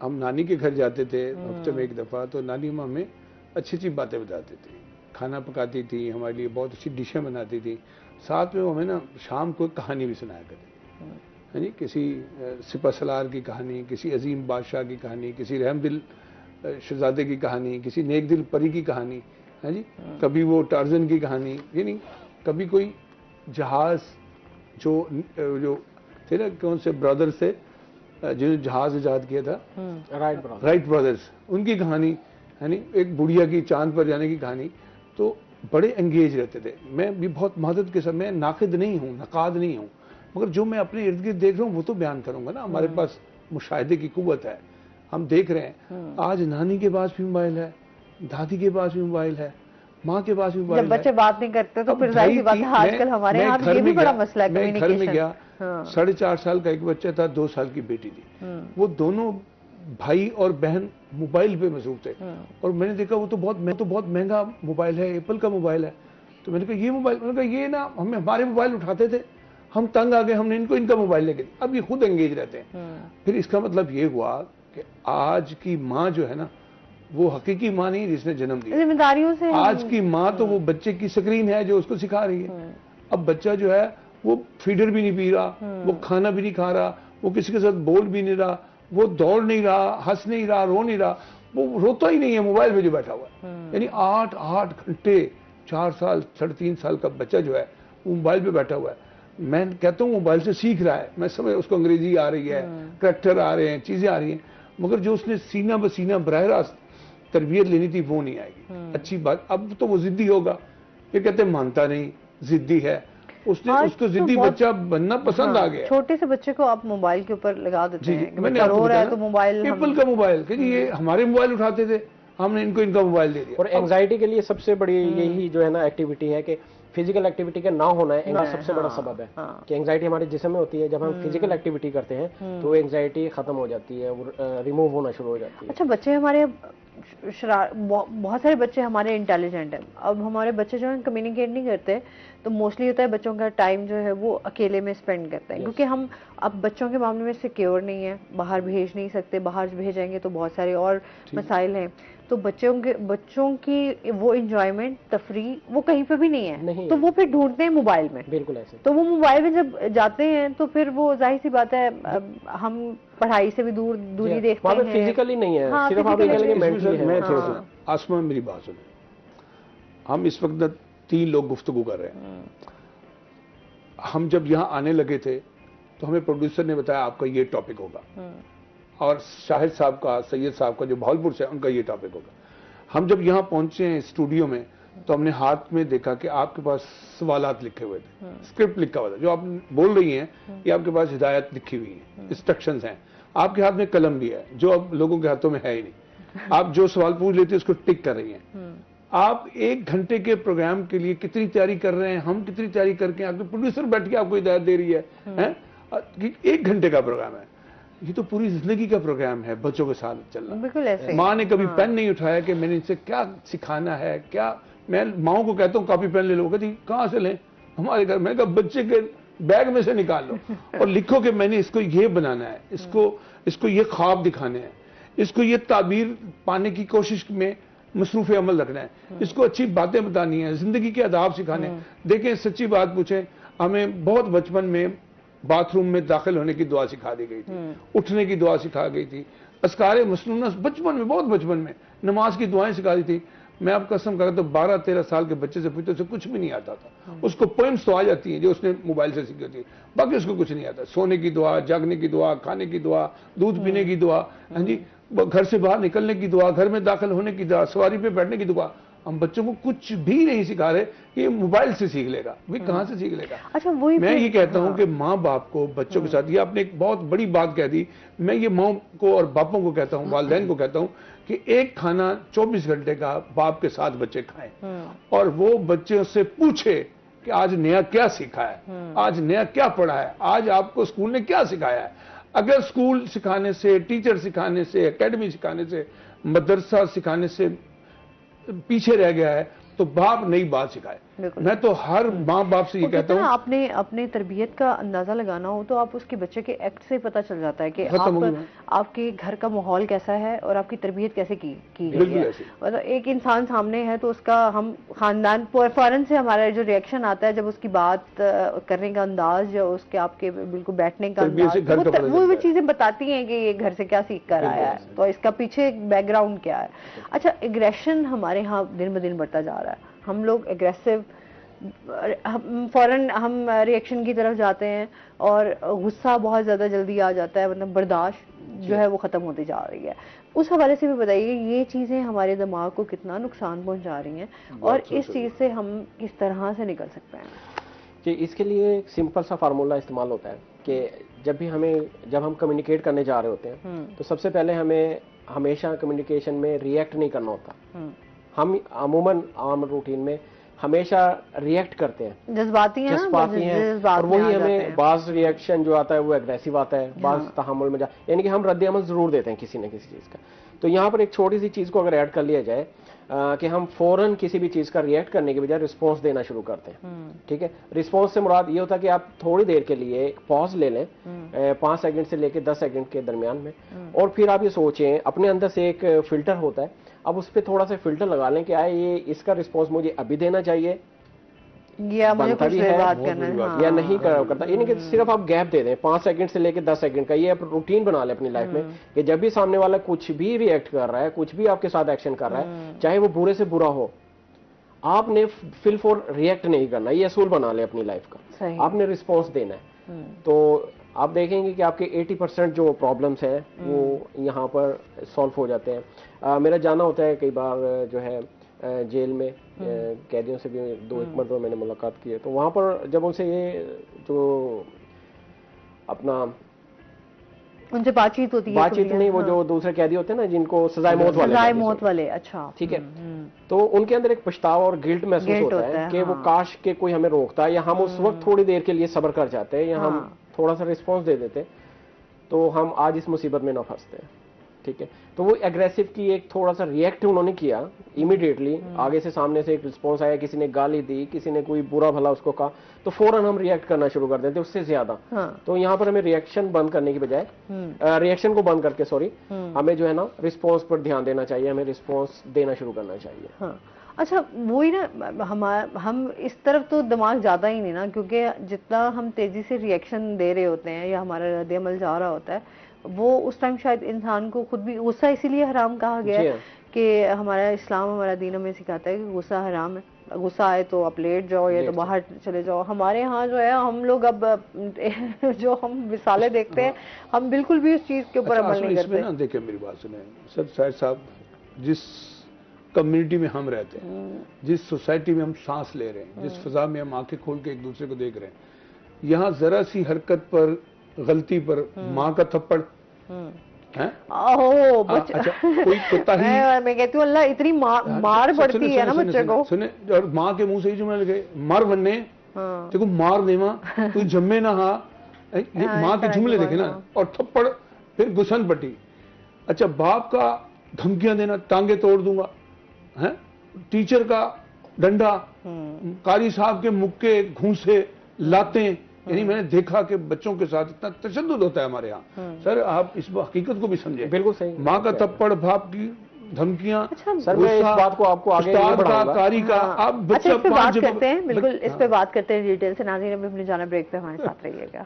हम नानी के घर जाते थे हफ्ते में एक दफ़ा, तो नानी अम्मा हमें अच्छी अच्छी बातें बताती थी, खाना पकाती थी, हमारे लिए बहुत अच्छी डिशें बनाती थी, साथ में वो हमें ना शाम को एक कहानी भी सुनाया करती थी, है जी, किसी सिपह सलार की कहानी, किसी अजीम बादशाह की कहानी, किसी रहमदिल शहजादे की कहानी, किसी नेक दिल परी की कहानी, है जी, कभी वो टार्जन की कहानी, यानी कभी कोई जहाज जो थे ना, कौन से ब्रदर्स थे जिन्होंने जहाज इजाद किया था, राइट ब्रदर्स, उनकी कहानी, है नी, एक बुढ़िया की चांद पर जाने की कहानी, तो बड़े एंगेज रहते थे। मैं भी बहुत मदद के समय नाकिद नहीं हूँ, नकाद नहीं हूँ, मगर जो मैं अपने इर्द गिर्द देख रहा हूँ वो तो बयान करूंगा ना। हमारे पास मुशाहिदे की कुव्वत है, हम देख रहे हैं आज नानी के पास भी मोबाइल है, दादी के पास भी मोबाइल है, माँ के पास भी मोबाइल है। जब बच्चे बात नहीं करते तो फिर जाहिर सी बात है, आजकल हमारे यहाँ ये भी बड़ा मसला है मैं घर में गया, हाँ। 4.5 साल का एक बच्चा था, 2 साल की बेटी थी, वो दोनों भाई और बहन मोबाइल पे मसरूफ थे, और मैंने देखा वो तो बहुत महंगा मोबाइल है, एप्पल का मोबाइल है। तो मैंने कहा ये मोबाइल, मैंने कहा ये ना हमारे मोबाइल उठाते थे, हम तंग आ गए, हमने इनका मोबाइल लेके, अब ये खुद एंगेज रहते हैं। फिर इसका मतलब ये हुआ कि आज की माँ जो है ना, वो हकीकी माँ नहीं जिसने जन्म दिया, जिम्मेदारियों से आज की माँ तो वो बच्चे की स्क्रीन है जो उसको सिखा रही है। अब बच्चा जो है वो फीडर भी नहीं पी रहा, वो खाना भी नहीं खा रहा, वो किसी के साथ बोल भी नहीं रहा, वो दौड़ नहीं रहा, हंस नहीं रहा, रो नहीं रहा, वो रोता ही नहीं है, मोबाइल पे जो बैठा हुआ है। यानी 8 घंटे 4 साल 3.5 साल का बच्चा जो है वो मोबाइल पे बैठा हुआ है। मैं कहता हूँ मोबाइल से सीख रहा है, मैं समझ, उसको अंग्रेजी आ रही है, करैक्टर आ रहे हैं, चीजें आ रही हैं, मगर जो उसने सीना बसीना बराह रास्त तरबियत लेनी थी वो नहीं आएगी। अच्छी बात, अब तो वो जिद्दी होगा, ये कहते हैं मानता नहीं, जिद्दी है, उसको जिद्दी बच्चा बनना पसंद आ गया। छोटे से बच्चे को आप मोबाइल के ऊपर लगा देते हैं, मैंने बच्चा रो रहा है तो मोबाइल, एप्पल का मोबाइल, कि ये हमारे मोबाइल उठाते थे, हमने इनका मोबाइल दे दिया। और एंजाइटी के लिए सबसे बड़ी यही जो है ना एक्टिविटी है कि फिजिकल एक्टिविटी का ना होना है सबसे बड़ा सबब है कि एंजाइटी हमारे जिस्म में होती है। जब हम फिजिकल एक्टिविटी करते हैं तो एंजाइटी खत्म हो जाती है, रिमूव होना शुरू हो जाती है। अच्छा, बच्चे हमारे बहुत सारे बच्चे हमारे इंटेलिजेंट हैं। अब हमारे बच्चे जो है कम्युनिकेट नहीं करते, तो मोस्टली होता है बच्चों का टाइम जो है वो अकेले में स्पेंड करते हैं, क्योंकि हम अब बच्चों के मामले में सिक्योर नहीं है, बाहर भेज नहीं सकते, बाहर भेजेंगे तो बहुत सारे और मसाइल हैं। तो बच्चों की वो इंजॉयमेंट, तफरी वो कहीं पे भी नहीं है, तो वो फिर ढूंढते हैं मोबाइल में। बिल्कुल ऐसे। तो वो मोबाइल में जब जाते हैं तो फिर वो जाहिर सी बात है, हम पढ़ाई से भी दूरी देखते हैं, फिजिकली नहीं है, हाँ, सिर्फ मेंटली है। आसमा मेरी बात सुने, हम इस वक्त 3 लोग गुफ्तगू कर रहे हैं। हम जब यहाँ आने लगे थे तो हमें प्रोड्यूसर ने बताया आपका ये टॉपिक होगा, और शाहिद साहब का, सैयद साहब का जो भावलपुर से, उनका ये टॉपिक होगा। हम जब यहाँ पहुंचे हैं स्टूडियो में तो हमने हाथ में देखा कि आपके पास सवालात लिखे हुए थे, स्क्रिप्ट लिखा हुआ था, जो आप बोल रही हैं ये आपके पास हिदायत लिखी हुई है, इंस्ट्रक्शंस हैं, आपके हाथ में कलम भी है जो अब लोगों के हाथों में है ही नहीं। आप जो सवाल पूछ लेते हैं उसको टिक कर रही हैं। आप 1 घंटे के प्रोग्राम के लिए कितनी तैयारी कर रहे हैं, हम कितनी तैयारी करके, आपके प्रोड्यूसर बैठ के आपको हिदायत दे रही है? 1 घंटे का प्रोग्राम है, ये तो पूरी जिंदगी का प्रोग्राम है बच्चों के साथ चलना। बिल्कुल ऐसे। माँ ने कभी पेन नहीं उठाया कि मैंने इनसे क्या सिखाना है, क्या। मैं माओ को कहता हूँ कॉपी पेन ले लो, कहती कहाँ से लें, हमारे घर। मैं कहा बच्चे के बैग में से निकाल लो और लिखो कि मैंने इसको ये बनाना है, इसको ये ख्वाब दिखाने हैं, इसको ये ताबीर पाने की कोशिश में मसरूफ अमल रखना है, इसको अच्छी बातें बतानी है, जिंदगी के आदाब सिखाने हैं। देखें, सच्ची बात पूछें, हमें बहुत बचपन में बाथरूम में दाखिल होने की दुआ सिखा दी गई थी, उठने की दुआ सिखा गई थी, अस्कारे मसनूना बचपन में, बहुत बचपन में नमाज की दुआएं सिखा दी थी। मैं आपको कसम कर रहा तो 12-13 साल के बच्चे से पूछते उसे कुछ भी नहीं आता था। उसको पोएम्स तो आ जाती हैं जो उसने मोबाइल से सीखी होती है, बाकी उसको कुछ नहीं आता। सोने की दुआ, जागने की दुआ, खाने की दुआ, दूध पीने की दुआ, हाँ जी, घर से बाहर निकलने की दुआ, घर में दाखिल होने की दुआ, सवारी पे बैठने की दुआ। हम बच्चों को कुछ भी नहीं सिखा रहे, ये मोबाइल से सीख लेगा, भाई कहाँ से सीख लेगा। अच्छा, वही मैं ये कहता हूँ कि माँ बाप को बच्चों के साथ, ये आपने एक बहुत बड़ी बात कह दी, मैं ये माँ को और बापों को कहता हूँ, वालिदैन को कहता हूँ कि एक खाना 24 घंटे का बाप के साथ बच्चे खाएं, और वो बच्चे से पूछे कि आज नया क्या सीखा है, आज नया क्या पढ़ा है, आज आपको स्कूल ने क्या सिखाया है। अगर स्कूल सिखाने से, टीचर सिखाने से, एकेडमी सिखाने से, मदरसा सिखाने से पीछे रह गया है तो बाप नई बात सिखाए। मैं तो हर माँ बाप से ये कहता हूँ, आपने अपने तरबियत का अंदाजा लगाना हो तो आप उसके बच्चे के एक्ट से पता चल जाता है कि आपके घर का माहौल कैसा है और आपकी तरबियत कैसे की गई है। मतलब एक इंसान सामने है तो उसका हम खानदान फौरन से हमारा जो रिएक्शन आता है जब उसकी बात करने का अंदाज या उसके आपके बिल्कुल बैठने का अंदाज, वो चीजें बताती हैं कि ये घर से क्या सीख कर आया है, तो इसका पीछे बैकग्राउंड क्या है। अच्छा, एग्रेशन हमारे यहाँ दिन ब दिन बढ़ता जा रहा है। हम लोग एग्रेसिव, फौरन हम रिएक्शन की तरफ जाते हैं और गुस्सा बहुत ज्यादा जल्दी आ जाता है, मतलब बर्दाश्त जो है वो खत्म होती जा रही है। उस हवाले से भी बताइए ये चीजें हमारे दिमाग को कितना नुकसान पहुंचा रही हैं और इस चीज से हम किस तरह से निकल सकते हैं। कि इसके लिए एक सिंपल सा फार्मूला इस्तेमाल होता है कि जब हम कम्युनिकेट करने जा रहे होते हैं तो सबसे पहले हमें हमेशा कम्युनिकेशन में रिएक्ट नहीं करना होता। हम अमूमन आम रूटीन में हमेशा रिएक्ट करते हैं, जज्बाती हैं और वही हमें बाज रिएक्शन जो आता है वो एग्रेसिव आता है, बाज तहम्मुल में यानी कि हम रद्द अमल जरूर देते हैं किसी न किसी चीज का। तो यहाँ पर एक छोटी सी चीज को अगर ऐड कर लिया जाए कि हम फौरन किसी भी चीज का रिएक्ट करने के बजाय रिस्पॉन्स देना शुरू करते हैं। ठीक है, रिस्पॉन्स से मुराद ये होता है कि आप थोड़ी देर के लिए पॉज ले लें 5 सेकंड से लेकर 10 सेकंड के दरमियान में, और फिर आप ये सोचें, अपने अंदर से एक फिल्टर होता है, अब उस पर थोड़ा सा फिल्टर लगा लें कि ये इसका रिस्पॉन्स मुझे अभी देना चाहिए या मुझे कुछ बात करना है या नहीं करता। यानी कि सिर्फ आप गैप दे दें 5 सेकंड से लेकर 10 सेकंड का, ये आप रूटीन बना लें अपनी लाइफ में कि जब भी सामने वाला कुछ भी रिएक्ट कर रहा है, कुछ भी आपके साथ एक्शन कर रहा है, चाहे वो बुरे से बुरा हो, आपने फिल फॉर रिएक्ट नहीं करना। ये असूल बना ले अपनी लाइफ का, आपने रिस्पॉन्स देना है। तो आप देखेंगे कि आपके 80% जो प्रॉब्लम्स हैं वो यहाँ पर सॉल्व हो जाते हैं। मेरा जाना होता है कई बार जो है जेल में कैदियों से भी 2-1 मरतबा मैंने मुलाकात की है, तो वहाँ पर जब उनसे ये जो अपना उनसे बातचीत होती है, बातचीत नहीं, वो जो दूसरे कैदी होते हैं ना जिनको सजाए मौत वाले, अच्छा ठीक है, तो उनके अंदर एक पछतावा और गिल्ट महसूस होता है कि वो काश के कोई हमें रोकता, या हम उस वक्त थोड़ी देर के लिए सब्र कर जाते हैं, या हम थोड़ा सा रिस्पॉन्स दे देते तो हम आज इस मुसीबत में ना फंसते हैं। ठीक है, तो वो एग्रेसिव की एक थोड़ा सा रिएक्ट उन्होंने किया इमीडिएटली, आगे से सामने से एक रिस्पॉन्स आया, किसी ने गाली दी, किसी ने कोई बुरा भला उसको कहा, तो फौरन हम रिएक्ट करना शुरू कर देते उससे ज्यादा। तो यहाँ पर हमें रिएक्शन बंद करने की बजाय रिएक्शन को बंद करके हमें जो है ना रिस्पॉन्स पर ध्यान देना चाहिए, हमें रिस्पॉन्स देना शुरू करना चाहिए। अच्छा, वही ना, हम इस तरफ तो दिमाग जाता ही नहीं ना, क्योंकि जितना हम तेजी से रिएक्शन दे रहे होते हैं या हमारा रद्द अमल जा रहा होता है, वो उस टाइम शायद इंसान को खुद भी गुस्सा इसीलिए हराम कहा गया है कि हमारा इस्लाम, हमारा दीन हमें सिखाता है कि गुस्सा हराम है, गुस्सा आए तो आप लेट जाओ या तो बाहर चले जाओ। हमारे यहाँ जो है हम लोग अब जो हम मिसालें देखते हैं, हम बिल्कुल भी उस चीज के ऊपर अमल नहीं करते। ना देखिए, मेरी बात सुने सर शाहिद साहब, जिस कम्युनिटी में हम रहते हैं, जिस सोसाइटी में हम सांस ले रहे हैं, जिस फिजा में हम आंखें खोल के एक दूसरे को देख रहे हैं, यहाँ जरा सी हरकत पर, गलती पर माँ का थप्पड़ है। अच्छा, कोई कुत्ता ही मैं कहती हूँ अल्लाह इतनी मार पड़ती है ना बच्चे को। सुने, और माँ के मुंह से ही जुमला लगे, मर बनने देखो मार देवा तू जम्मे ना, माँ के जुमले देखे ना, और थप्पड़, फिर गुसन पट्टी। अच्छा, बाप का धमकियां देना, टांगे तोड़ दूंगा है, टीचर का डंडा, कारी साहब के मुक्के, घूंसे, लातें, यानी मैंने देखा कि बच्चों के साथ इतना तशद्दुद होता है हमारे यहाँ। सर आप इस हकीकत को भी समझे। बिल्कुल सही, माँ का थप्पड़, बाप की धमकियां। अच्छा, सर मैं इस बात को आपको आगे बढ़ाऊंगा। कारी का आप बच्चा बात करते हैं, बिल्कुल इस पे बात करते हैं डिटेल से। नाज़रीन अभी अपने जाना ब्रेक पे, हमारे साथ रहिएगा।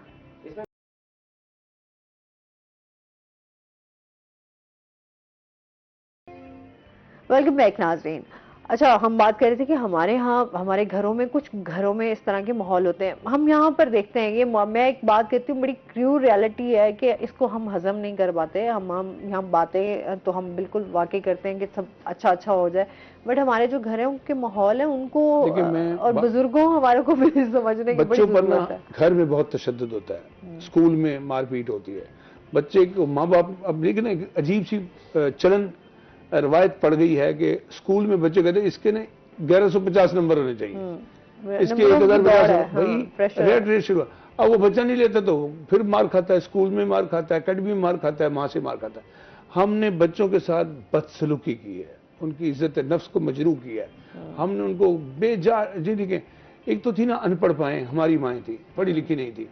वेलकम बैक नाज़रीन। अच्छा, हम बात कर रहे थे कि हमारे यहाँ, हमारे घरों में, कुछ घरों में इस तरह के माहौल होते हैं, हम यहाँ पर देखते हैं। ये मैं एक बात कहती हूँ, बड़ी क्रूर रियलिटी है कि इसको हम हजम नहीं कर पाते। हम यहाँ बातें तो हम बिल्कुल वाकई करते हैं कि सब अच्छा हो जाए, बट हमारे जो घर है उनके माहौल है, उनको और बुजुर्गों हमारे को भी समझने की बड़ी जरूरत है। घर में बहुत तशद्दुद होता है, स्कूल में मारपीट होती है, बच्चे को माँ बाप, अब लेकिन एक अजीब सी चलन रवायत पड़ गई है कि स्कूल में बच्चे कहते हैं इसके ने 1150 नंबर होने चाहिए, इसके 1050, भाई रेट शुरू। अब वो बच्चा नहीं लेता तो फिर मार खाता है, स्कूल में मार खाता है, अकेडमी में मार खाता है, माँ से मार खाता है। हमने बच्चों के साथ बदसलूकी की है, उनकी इज्जत नफ्स को मजरू किया है। हमने उनको बेजार जी देखें, एक तो थी ना अनपढ़ माएँ, हमारी माएँ थी, पढ़ी लिखी नहीं थी,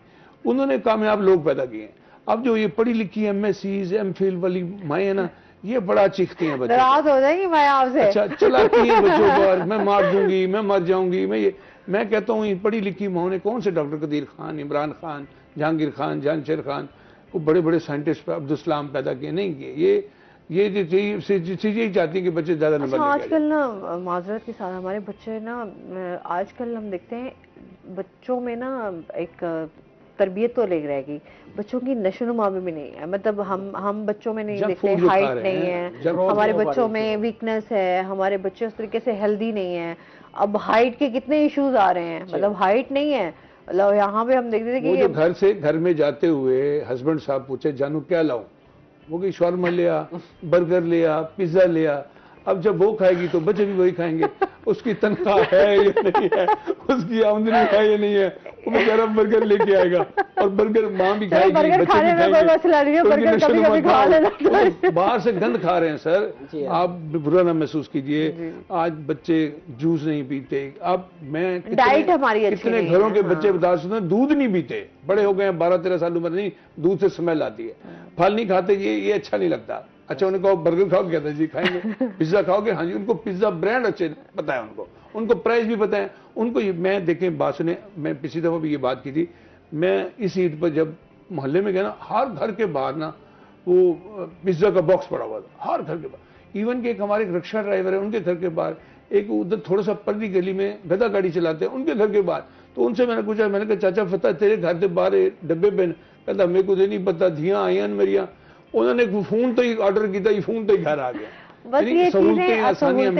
उन्होंने कामयाब लोग पैदा किए। अब जो ये पढ़ी लिखी MSc MPhil वाली माएँ है ना, ये बड़ा चीखती हैं बच्चों नाराज हो जाएंगी मैं आपसे। अच्छा चलाती हैं बच्चों पर, मैं मार दूंगी, मैं मर जाऊंगी, मैं कहता हूँ ये पढ़ी लिखी माओ ने कौन से डॉक्टर कदीर खान, इमरान खान, जहांगीर खान, जानशेर खान को बड़े बड़े साइंटिस्ट अब्दुल सलाम पैदा किए, नहीं किए। ये चीजें यही चाहती हैं कि बच्चे ज्यादा नंबर अच्छा, लेके आजकल ना माजरत के साथ हमारे बच्चे ना, आजकल हम देखते हैं बच्चों में ना एक तरबियत तो ले रहेगी, बच्चों की नशोनुमा में भी नहीं है। मतलब हम बच्चों में नहीं देखते, हाइट नहीं है, हमारे बच्चों में वीकनेस है, हमारे बच्चे उस तरीके से हेल्दी नहीं है। अब हाइट के कितने इश्यूज आ रहे हैं, मतलब हाइट नहीं है, मतलब यहाँ पे हम देखते थे वो जो कि घर में जाते हुए हस्बैंड साहब पूछे जानू क्या लाऊं, वो कि शॉर्मा लिया, बर्गर लिया, पिज्जा लिया। अब जब वो खाएगी तो बच्चे भी वही खाएंगे। उसकी तनख्वाह है या नहीं है, उसकी आमदनी है या नहीं है, वो बेचारा बर्गर लेके आएगा, और बर्गर माँ भी खाएगी, बर्गर बच्चे खाने भी में कोई मसला नहीं है, तो बर्गर उनकी कभी-कभी नशो-नुमा खा लेना खाओ। वो तो बाहर से गंद खा रहे हैं सर, आप बुरा ना महसूस कीजिए। आज बच्चे जूस नहीं पीते। अब मैं डाइट हमारी अच्छी कितने नहीं घरों है, के बच्चे बता सकते हैं दूध नहीं पीते, बड़े हो गए 12-13 साल उम्र, नहीं दूध से स्मेल आती है, फल नहीं खाते, ये अच्छा नहीं लगता। अच्छा उन्हें कहो बर्गर खाओ, कहते हैं जी खाएंगे। पिज्जा खाओगे, हाँ जी। उनको पिज्जा ब्रांड अच्छे पता है, उनको प्राइस भी पता है उनको। मैं देखें बात सुने, मैं पिछली दफा भी ये बात की थी, मैं इस ईद पर जब मोहल्ले में गया ना, हर घर के बाहर ना वो पिज्जा का बॉक्स पड़ा हुआ था, हर घर के बाहर। इवन के एक हमारे रिक्शा ड्राइवर है, उनके घर के बाहर, एक उधर थोड़ा सा पल्ली गली में गधा गाड़ी चलाते हैं, उनके घर के बाहर। तो उनसे मैंने पूछा, मैंने कहा चाचा पता तेरे घर के बाहर डब्बे पे, कहता मेरे को नहीं पता, धियां आई मेरिया, उन्होंने फोन तो ही ऑर्डर किया, फोन तो ही घर आ गया। बस ये सहूलतें आसानियां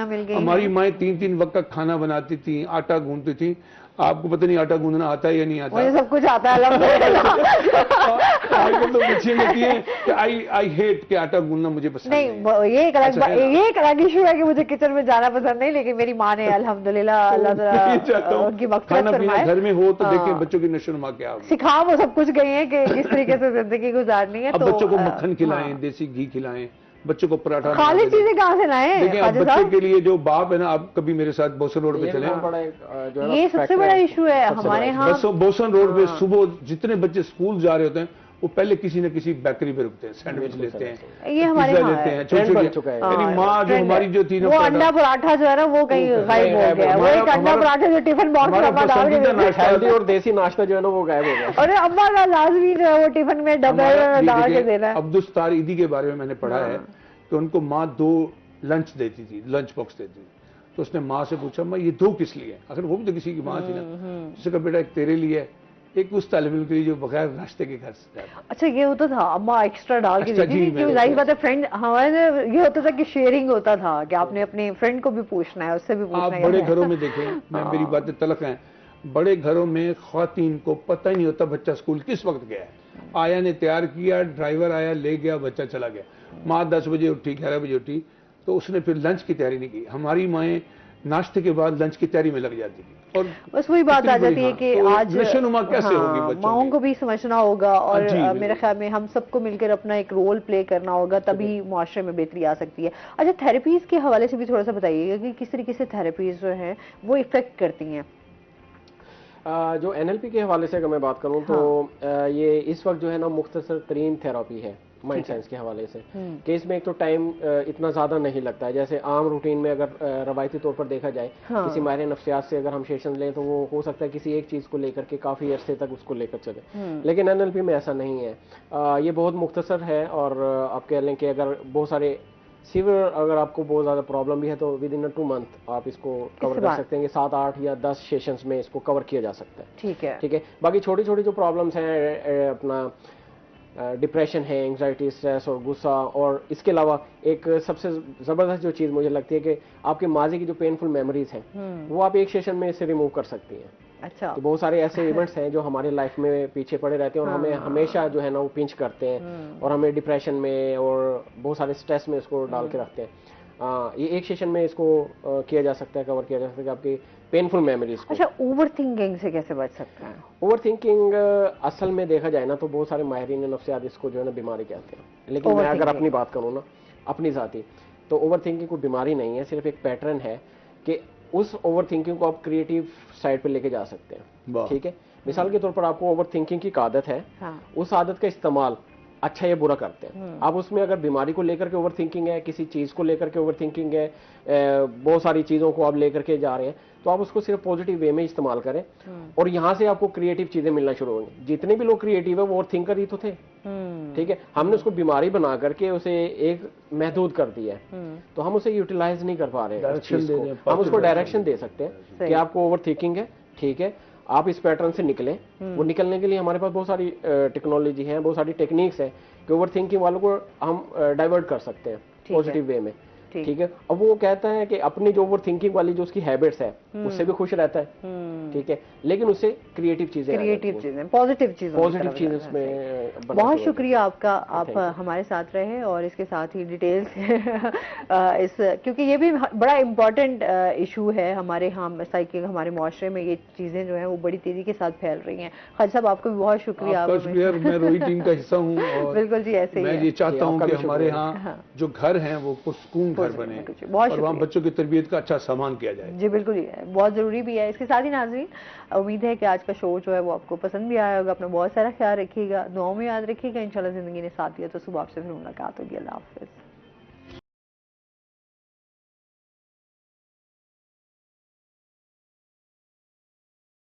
मिल गई। हमारी माएँ 3-3 वक्त का खाना बनाती थी, आटा गूंदती थी। आपको पता नहीं आटा गूंदना आता है या नहीं आता? मुझे सब कुछ आता है आजकल तो बच्चे कहती हैं कि आई हेट के आटा गूंदना मुझे पसंद नहीं। ये एक अलग इशू है कि मुझे किचन में जाना पसंद नहीं, लेकिन मेरी माँ ने अल्हम्दुलिल्लाह अल्लाह ताला उनकी मग़फ़िरत फरमाए, घर में हो तो देखें बच्चों की नशोनुमा क्या होगी। सिखा वो सब कुछ गई है कि किस तरीके से जिंदगी गुजारनी है। अब तो बच्चों को मक्खन खिलाएं, देसी घी खिलाएं, बच्चों को पराठा। खाली चीजें कहाँ से लाएं? देखिए अब बच्चे के लिए जो बाप है ना, आप कभी मेरे साथ बोसन रोड पे चले, ये सबसे बड़ा इशू है हमारे यहाँ। बोसन रोड पे सुबह जितने बच्चे स्कूल जा रहे होते हैं, वो पहले किसी न किसी बेकरी पे रुकते हैं, सैंडविच लेते हैं, ये हमारे पिज्जा लेते हैं, छोटे। मेरी माँ जो हमारी जो थी, वो अंडा पराठा जो है ना, वो कहीं गायब हो गया। वो एक अंडा पराठा जो टिफिन बॉक्स में अम्मा डाल के, हेल्दी और देसी नाश्ता जो है ना वो गायब हो गया। अरे अम्मा का लाजमी जो है वो टिफिन में डबल डाल के देना है। अब्दुल सत्तार ईदी के बारे में मैंने पढ़ा है कि उनको माँ 2 लंच देती थी, लंच बॉक्स देती थी। तो उसने माँ से पूछा, माँ ये 2 किस लिए? अगर वो भी तो किसी की माँ थी ना। उसने कहा बेटा एक तेरे लिए है, एक उस तालिब इल्म के लिए जो बगैर नाश्ते के घर से। अच्छा ये होता था, अम्मा एक्स्ट्रा डाल के अच्छा, देती थी, क्योंकि जाहिर बात है फ्रेंड हमारे ये होता था कि शेयरिंग होता था कि आपने अपने फ्रेंड को भी पूछना है, उससे भी पूछना है। आप बड़े घरों में देखें, मैं मेरी बातें तलक हैं, बड़े घरों में ख्वातीन को पता ही नहीं होता बच्चा स्कूल किस वक्त गया है। आया ने तैयार किया, ड्राइवर आया ले गया, बच्चा चला गया। माँ 10 बजे उठी, 11 बजे उठी, तो उसने फिर लंच की तैयारी नहीं की। हमारी माएँ नाश्ते के बाद लंच की तैयारी में लग जाती थी। और बस वही बात आ जाती है कि आज नशोनुमा कैसे होगी बच्चों माओं को भी समझना होगा, और जी, मेरे ख्याल में हम सबको मिलकर अपना एक रोल प्ले करना होगा, तभी मुआशरे में बेहतरी आ सकती है। अच्छा थेरेपीज के हवाले से भी थोड़ा सा बताइएगा कि किस तरीके से थेरेपीज जो है वो इफेक्ट करती हैं। जो NLP के हवाले से अगर मैं बात करूं तो ये इस वक्त जो है ना मुख्तसर तरीन थेरेपी है माइंड साइंस के हवाले से, कि इसमें एक तो टाइम इतना ज़्यादा नहीं लगता है। जैसे आम रूटीन में अगर रवायती तौर पर देखा जाए, किसी माहिर नफ्सियात से अगर हम सेशन लें तो वो हो सकता है किसी एक चीज़ को लेकर के काफ़ी अरसे तक उसको लेकर चले, लेकिन NLP में ऐसा नहीं है। ये बहुत मुख्तसर है, और आप कह लें कि अगर बहुत सारे सीवियर अगर आपको बहुत ज़्यादा प्रॉब्लम भी है तो विद इन 2 मंथ आप इसको कवर कर सकते हैं, कि 7, 8 या 10 सेशंस में इसको कवर किया जा सकता है। ठीक है। बाकी छोटी छोटी जो प्रॉब्लम्स हैं, अपना डिप्रेशन है, एंग्जाइटी, स्ट्रेस और गुस्सा, और इसके अलावा एक सबसे ज़बरदस्त जो चीज़ मुझे लगती है कि आपके माजी की जो पेनफुल मेमोरीज हैं वो आप एक सेशन में इससे रिमूव कर सकती हैं। अच्छा। तो बहुत सारे ऐसे इवेंट्स हैं जो हमारी लाइफ में पीछे पड़े रहते हैं और हमें हमेशा जो है ना वो पिंच करते हैं और हमें डिप्रेशन में और बहुत सारे स्ट्रेस में इसको डाल के रखते हैं। ये एक सेशन में इसको किया जा सकता है, कवर किया जा सकता है आपकी पेनफुल मेमोरीज को। अच्छा ओवर थिंकिंग से कैसे बच सकते हैं? ओवर थिंकिंग असल में देखा जाए ना तो बहुत सारे माहिरीन नफ्सियात इसको जो है ना बीमारी कहते हैं, लेकिन मैं अगर अपनी बात करूँ ना, अपनी ज़ाती, तो ओवर थिंकिंग कोई बीमारी नहीं है, सिर्फ एक पैटर्न है कि उस ओवर थिंकिंग को आप क्रिएटिव साइड पे लेके जा सकते हैं। ठीक है, मिसाल के तौर पर आपको ओवर थिंकिंग की एक आदत है, उस आदत का इस्तेमाल अच्छा या बुरा करते हैं आप, उसमें अगर बीमारी को लेकर के ओवर थिंकिंग है, किसी चीज को लेकर के ओवर थिंकिंग है, बहुत सारी चीजों को आप लेकर के जा रहे हैं, तो आप उसको सिर्फ पॉजिटिव वे में इस्तेमाल करें और यहां से आपको क्रिएटिव चीजें मिलना शुरू होंगी। जितने भी लोग क्रिएटिव है वो ओवर थिंकर ही तो थे। ठीक है, हमने उसको बीमारी बना करके उसे एक महदूद कर दिया है, तो हम उसे यूटिलाइज नहीं कर पा रहे हैं। हम उसको डायरेक्शन दे सकते हैं कि आपको ओवर थिंकिंग है, ठीक है, आप इस पैटर्न से निकलें। वो निकलने के लिए हमारे पास बहुत सारी टेक्नोलॉजी है, बहुत सारी टेक्निक्स है कि ओवर थिंकिंग वालों को हम डाइवर्ट कर सकते हैं पॉजिटिव वे में। ठीक है, अब वो कहता है कि अपनी जो ओवर थिंकिंग वाली जो उसकी हैबिट्स है उससे भी खुश रहता है। ठीक है, लेकिन उससे क्रिएटिव चीजें पॉजिटिव चीजें उसमें। बहुत शुक्रिया आपका, आप हमारे साथ रहे और इसके साथ ही डिटेल्स इस, क्योंकि ये भी बड़ा इम्पोर्टेंट इशू है हमारे यहाँ साइकिल, हमारे मुआशरे में ये चीजें जो है वो बड़ी तेजी के साथ फैल रही हैं। खालिद साहब आपको भी बहुत शुक्रिया। मैं रोही टीम का हिस्सा हूँ और बिल्कुल जी, ऐसे ही मैं ये चाहता हूँ कि हमारे यहाँ जो घर हैं वो पुरसकून घर बने और वहाँ बच्चों की तरबियत का अच्छा सामान किया जाए। जी बिल्कुल, बहुत जरूरी भी है। इसके साथ ही नाज़रीन, उम्मीद है कि आज का शो जो है वो आपको पसंद भी आया होगा। अपना बहुत सारा ख्याल रखिएगा, दुआओं में याद रखिएगा। इंशाल्लाह जिंदगी ने साथ दिया तो सुबह आपसे फिर मुलाकात होगी। अल्लाह हाफिज़।